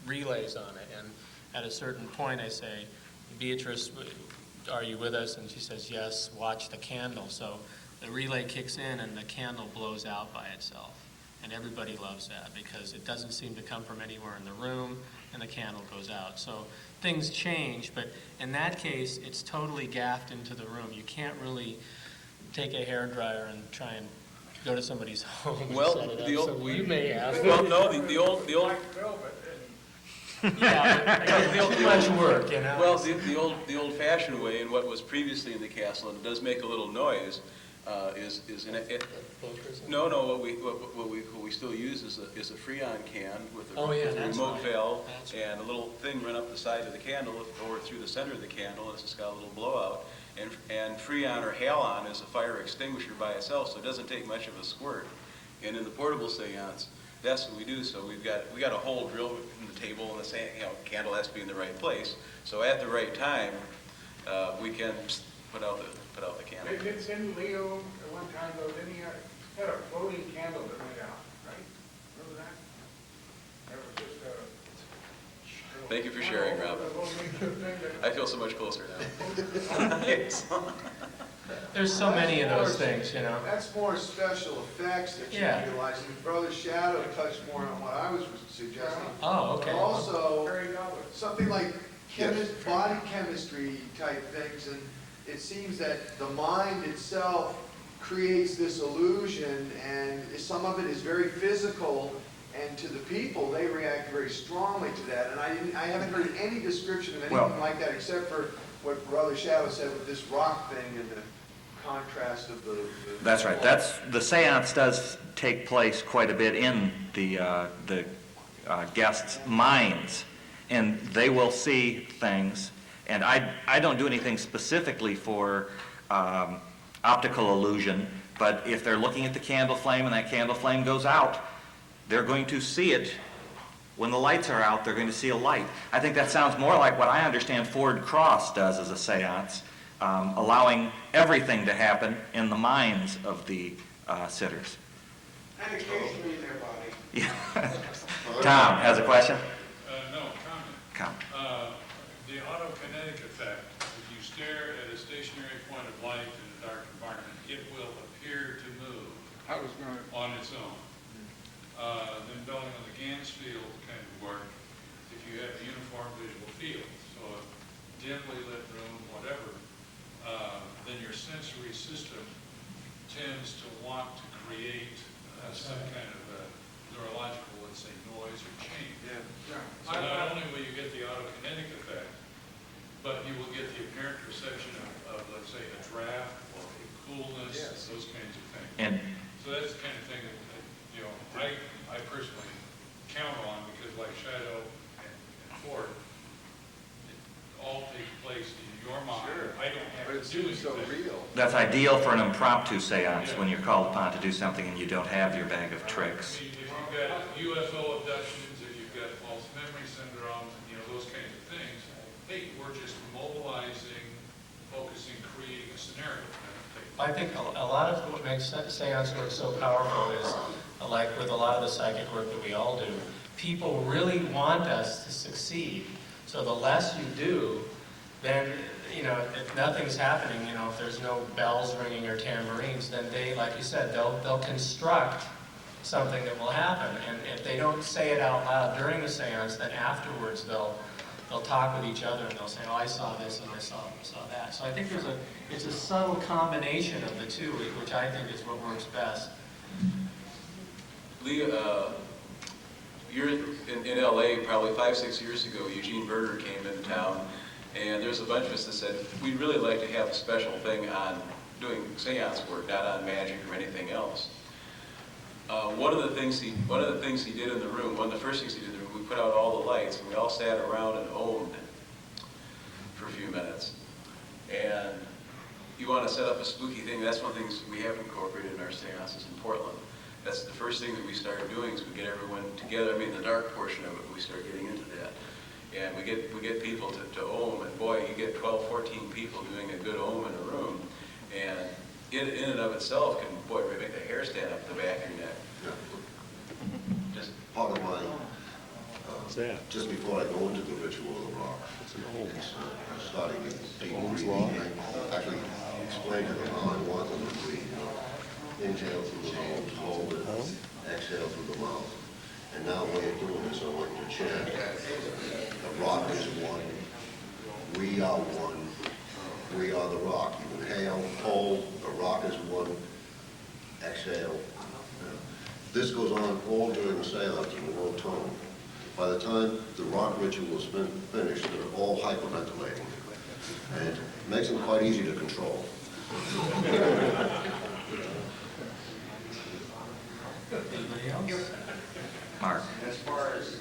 relays on it, and at a certain point I say, Beatrice, are you with us? And she says, yes, watch the candle. So the relay kicks in and the candle blows out by itself. And everybody loves that because it doesn't seem to come from anywhere in the room, and the candle goes out. So things change, but in that case, it's totally gaffed into the room. You can't really take a hairdryer and try and go to somebody's home and set it up. So you may ask. Well, no, the old yeah, but too much work, you know. Well, the old-fashioned way, and what was previously in the castle, and it does make a little noise, is in it. No, what we still use is a Freon can with a remote valve and a little thing run up the side of the candle or through the center of the candle, and it's just got a little blowout. And Freon or Halon is a fire extinguisher by itself, so it doesn't take much of a squirt. And in the portable seance, that's what we do. So we got a hole drilled in the table, and the candle has to be in the right place. So at the right time, we can put out the candle. Didn't Leo at one time though? Didn't he had a floating candle that went out, right? Remember that? That was just a. Thank you for sharing, Rob. I feel so much closer now. Yes. There's so many of those things, you know. That's more special effects that you utilize. And Brother Shadow touched more on what I was suggesting. Oh, okay. But also, something like body chemistry type things, and it seems that the mind itself creates this illusion, and some of it is very physical, and to the people, they react very strongly to that. And I haven't heard any description of anything like that except for what Brother Shadow said with this rock thing and the contrast of the That's right. The seance does take place quite a bit in the guests' minds, and they will see things. And I don't do anything specifically for optical illusion, but if they're looking at the candle flame and that candle flame goes out, they're going to see it. When the lights are out, they're going to see a light. I think that sounds more like what I understand Ford Cross does as a seance, allowing everything to happen in the minds of the sitters. And occasionally in their body. Yeah. Tom has a question? No, comment. The autokinetic effect, if you stare at a stationary point of light in a dark environment, it will appear to move on its own. Then building on the Gans field kind of work, if you have a uniform visual field, so a dimly lit room, whatever, then your sensory system tends to want to create some kind of neurological, let's say, noise or change. So not only will you get the autokinetic effect, but you will get the apparent perception of doing so things. real. That's ideal for an impromptu seance when you're called upon to do something and you don't have your bag of tricks. I mean, if you've got UFO abductions, if you've got false memory syndromes, you know, those kinds of things, hey, we're just mobilizing, focusing, creating a scenario. I think a lot of what makes seance work so powerful is, like with a lot of the psychic work that we all do, people really want us to succeed. So the less you do, then, you know, if nothing's happening, you know, if there's no bells ringing or tambourines, then they, like you said, they'll construct something that will happen. And if they don't say it out loud during the seance, then afterwards they'll talk with each other and they'll say, oh, I saw this and I saw that. So I think it's a subtle combination of the two, which I think is what works best. Lee, you're in LA probably 5-6 years ago. Eugene Berger came into town, and there's a bunch of us that said we'd really like to have a special thing on doing seance work, not on magic or anything else. One of the things he did in the room, one of the first things he did in the room, we put out all the lights and we all sat around and owned for a few minutes. And you want to set up a spooky thing, that's one of the things we have incorporated in our seances in Portland. That's the first thing that we started doing is we get everyone together. I mean, the dark portion of it, we start getting into that. And we get people to ohm, and boy, you get 12, 14 people doing a good ohm in a room. And in and of itself can, boy, make the hair stand up the back of your neck. Yeah. Just part of my, just before I go into the ritual of the rock, it's starting with people breathing. I actually explain to them how I want them to breathe. Inhale through the nose, hold it, exhale through the mouth. And now when you're doing this, I want you to chant, the rock is one, we are one, we are the rock. You inhale, hold, the rock is one, exhale. This goes on all during the seance in a low tone. By the time the rock ritual is finished, they're all hyperventilating. And it makes them quite easy to control. Anybody else? Mark. As far as,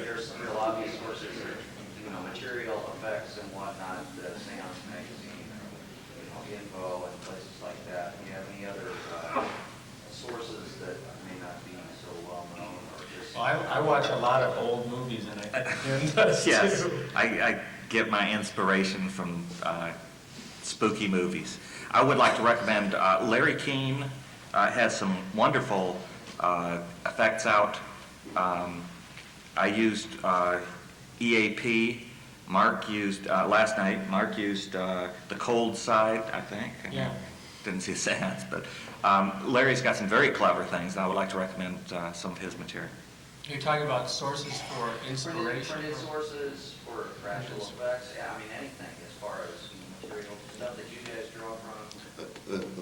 there's some real obvious sources of, you know, material effects and whatnot, the Seance magazine, you know, info and places like that. Do you have any other sources that may not be so well known or just? Well, I watch a lot of old movies, and I think Jim does Yes, too. I get my inspiration from spooky movies. I would like to recommend Larry Keane has some wonderful effects out. I used EAP. Mark used, last night, Mark used The Cold Side, I think. Yeah. Didn't see a seance, but Larry's got some very clever things, and I would like to recommend some of his material. You're talking about sources for inspiration? Printed sources for practical effects, yeah, I mean, anything as far as material, stuff that you guys draw from.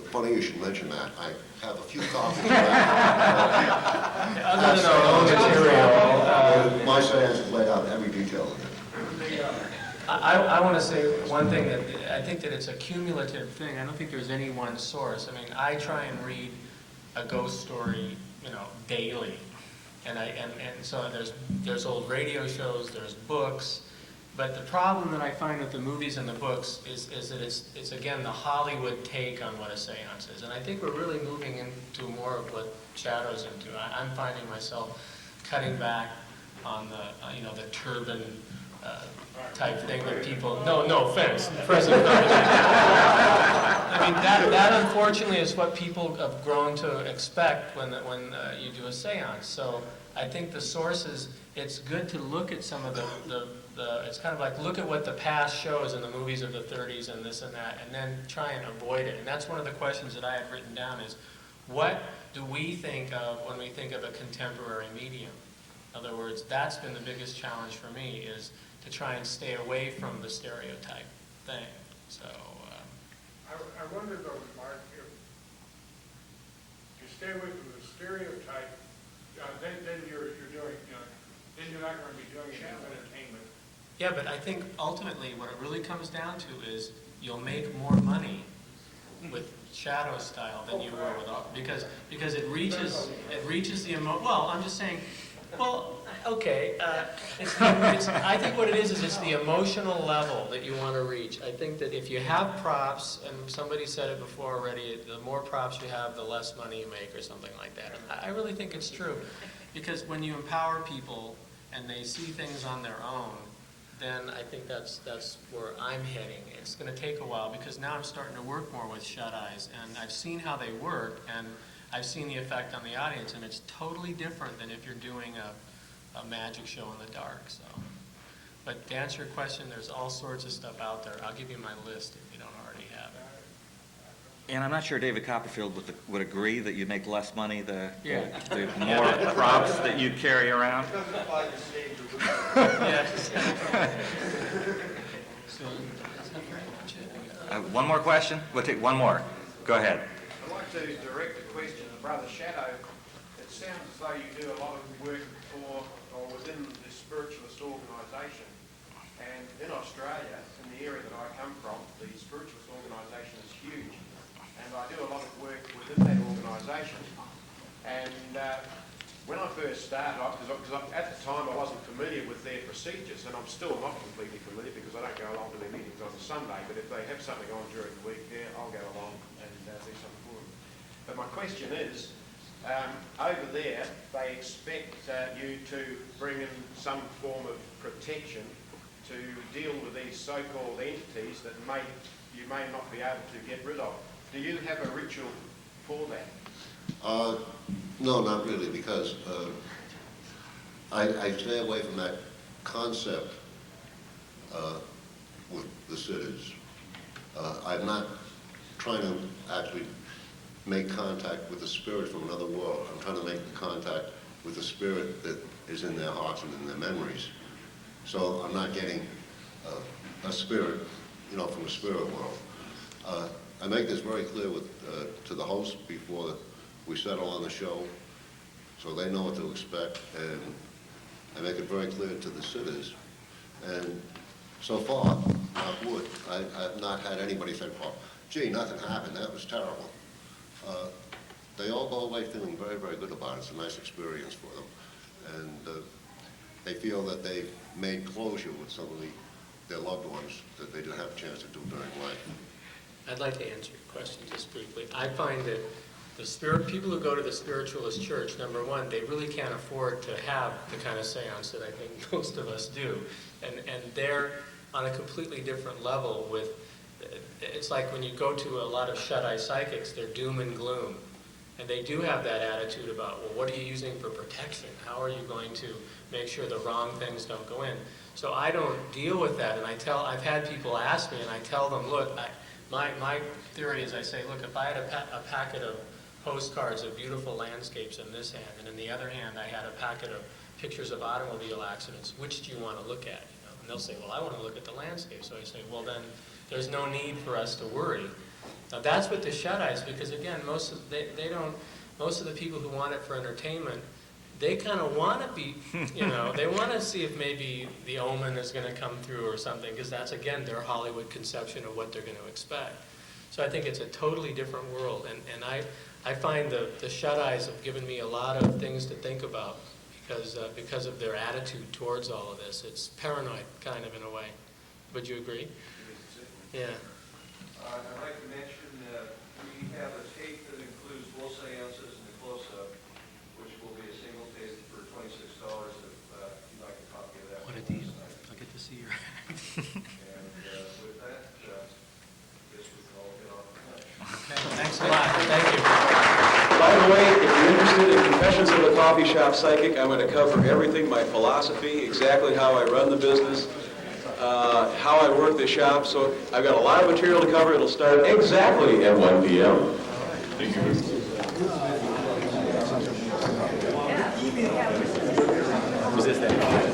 Funny you should mention that. I have a few copies of that. Other than our own material. My seance has laid out every detail in it. I want to say one thing, that I think that it's a cumulative thing. I don't think there's any one source. I mean, I try and read a ghost story, you know, daily. And so there's old radio shows, there's books, but the problem that I find with the movies and the books is that it's again the Hollywood take on what a seance is, and I think we're really moving into more of what Shadow's into. I'm finding myself cutting back on the you know, the turban type thing that people. No offense, President. I mean that unfortunately is what people have grown to expect when you do a seance. So I think the sources. It's good to look at some of the it's kind of like look at what the past shows in the movies of the 30s and this and that, and then try and avoid it. And that's one of the questions that I have written down is, what do we think of when we think of a contemporary medium? In other words, that's been the biggest challenge for me, is to try and stay away from the stereotype thing. So. I wonder though, Mark, if you stay away from the stereotype, then you're doing, you know, then you're not going to be doing it as entertainment. Yeah, but I think ultimately what it really comes down to is you'll make more money with shadow style than you were with all, because it reaches the well, I'm just saying, Well, okay, I think what it is it's the emotional level that you want to reach. I think that if you have props, and somebody said it before already, the more props you have, the less money you make or something like that. And I really think it's true. Because when you empower people and they see things on their own, then I think that's where I'm heading. It's going to take a while because now I'm starting to work more with shut-eyes, and I've seen how they work, and I've seen the effect on the audience, and it's totally different than if you're doing a magic show in the dark. So, but to answer your question, there's all sorts of stuff out there. I'll give you my list if you don't already have it. And I'm not sure David Copperfield would agree that you make less money the Yeah. more props that you carry around. One more question? We'll take one more. Go ahead. I'd like to direct a question to Brother Shadow. It sounds as though you do a lot of work for or within the spiritualist organisation. And in Australia, in the area that I come from, the spiritualist organisation is huge. And I do a lot of work within that organisation. And when I first started off, because at the time I wasn't familiar with their procedures, and I'm still not completely familiar because I don't go along to their meetings on a Sunday, but if they have something on during the week, yeah, I'll go along and do something for them. But my question is, over there, they expect you to bring in some form of protection to deal with these so-called entities that you may not be able to get rid of. Do you have a ritual for that? No, not really, because I stay away from that concept with the sitters. I'm not trying to actually make contact with the spirit from another world. I'm trying to make contact with the spirit that is in their hearts and in their memories. So I'm not getting a spirit, from the spirit world. I make this very clear to the host before we settle on the show, so they know what to expect, and I make it very clear to the sitters. And so far, knock wood, I've not had anybody say, "Oh, gee, nothing happened, that was terrible." They all go away feeling very, very good about it. It's a nice experience for them. And they feel that they've made closure with some of their loved ones that they didn't have a chance to do during life. I'd like to answer your question just briefly. I find that people who go to the spiritualist church, number one, they really can't afford to have the kind of seance that I think most of us do. And they're on a completely different level with, it's like when you go to a lot of shut-eye psychics, they're doom and gloom. And they do have that attitude about, well, what are you using for protection? How are you going to make sure the wrong things don't go in? So I don't deal with that. And I've had people ask me, and I tell them, look, my theory is I say, look, if I had a packet of postcards of beautiful landscapes in this hand, and in the other hand I had a packet of pictures of automobile accidents, which do you want to look at? And they'll say, well, I want to look at the landscape. So I say, well, then there's no need for us to worry. Now that's what the shut-eyes, because again, most of the people who want it for entertainment, they kind of want to be, they want to see if maybe the omen is going to come through or something, because that's, again, their Hollywood conception of what they're going to expect. So I think it's a totally different world, and I find the shut-eyes have given me a lot of things to think about because of their attitude towards all of this. It's paranoid, kind of, in a way. Would you agree? Yeah. I'd like to mention that we have a tape that includes both seances and the close-up, which will be a single tape for $26 if you'd like a copy of that. What a deal. I'll get to see your act. And with that, I guess we can all get off the bench. Okay, thanks a lot. Thank you. By the way, if you're interested in Confessions of a Coffee Shop Psychic, I'm going to cover everything, my philosophy, exactly how I run the business, how I work the shop. So I've got a lot of material to cover. It'll start exactly at 1 p.m. Thank you. Was this that?